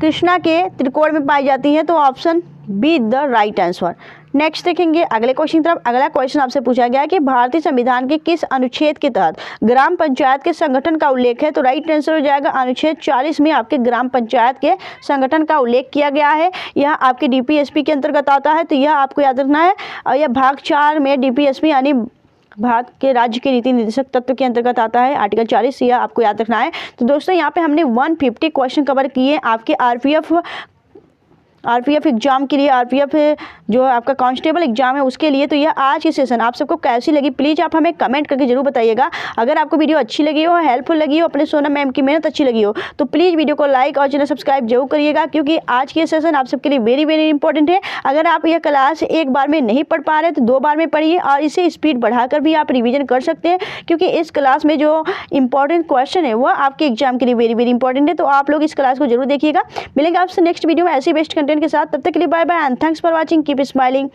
कृष्णा के त्रिकोण में पाई जाती है, तो option be the right answer. Next देखेंगे अगले क्वेश्चन तरफ। अगला क्वेश्चन आपसे पूछा गया है कि भारतीय संविधान के किस अनुच्छेद के तहत ग्राम पंचायत के संगठन का उल्लेख है, तो राइट आंसर हो जाएगा अनुच्छेद 40 में आपके ग्राम पंचायत के संगठन का उल्लेख किया गया है। यह आपके डीपीएसपी के अंतर्गत आता है, तो यह आपको याद रखना है। और यह भाग 4 में डीपीएसपी यानी भारत के राज्य के नीति निर्देशक तत्व के अंतर्गत आता है, आर्टिकल 40, यह आपको याद रखना है। तो दोस्तों यहाँ पे हमने 150 क्वेश्चन कवर किए आपके आरपीएफ एग्जाम के लिए, आरपीएफ जो आपका कांस्टेबल एग्जाम है उसके लिए। तो यह आज की सेशन आप सबको कैसी लगी प्लीज़ आप हमें कमेंट करके जरूर बताइएगा। अगर आपको वीडियो अच्छी लगी हो, हेल्पफुल लगी हो, अपने सोनम मैम की मेहनत अच्छी लगी हो, तो प्लीज़ वीडियो को लाइक और चैनल सब्सक्राइब जरूर करिएगा, क्योंकि आज की सेशन आप सबके लिए वेरी वेरी इंपॉर्टेंट है। अगर आप यह क्लास एक बार में नहीं पढ़ पा रहे तो 2 बार में पढ़िए, और इसे स्पीड बढ़ाकर भी आप रिविजन कर सकते हैं, क्योंकि इस क्लास में जो इंपॉर्टेंट क्वेश्चन है वो आपके एग्जाम के लिए वेरी वेरी इंपॉर्टेंट है। तो आप लोग इस क्लास को जरूर देखिएगा। मिलेंगे आपसे नेक्स्ट वीडियो में ऐसी बेस्ट कंटेंट के साथ। तब तक के लिए bye bye and thanks for watching, keep smiling.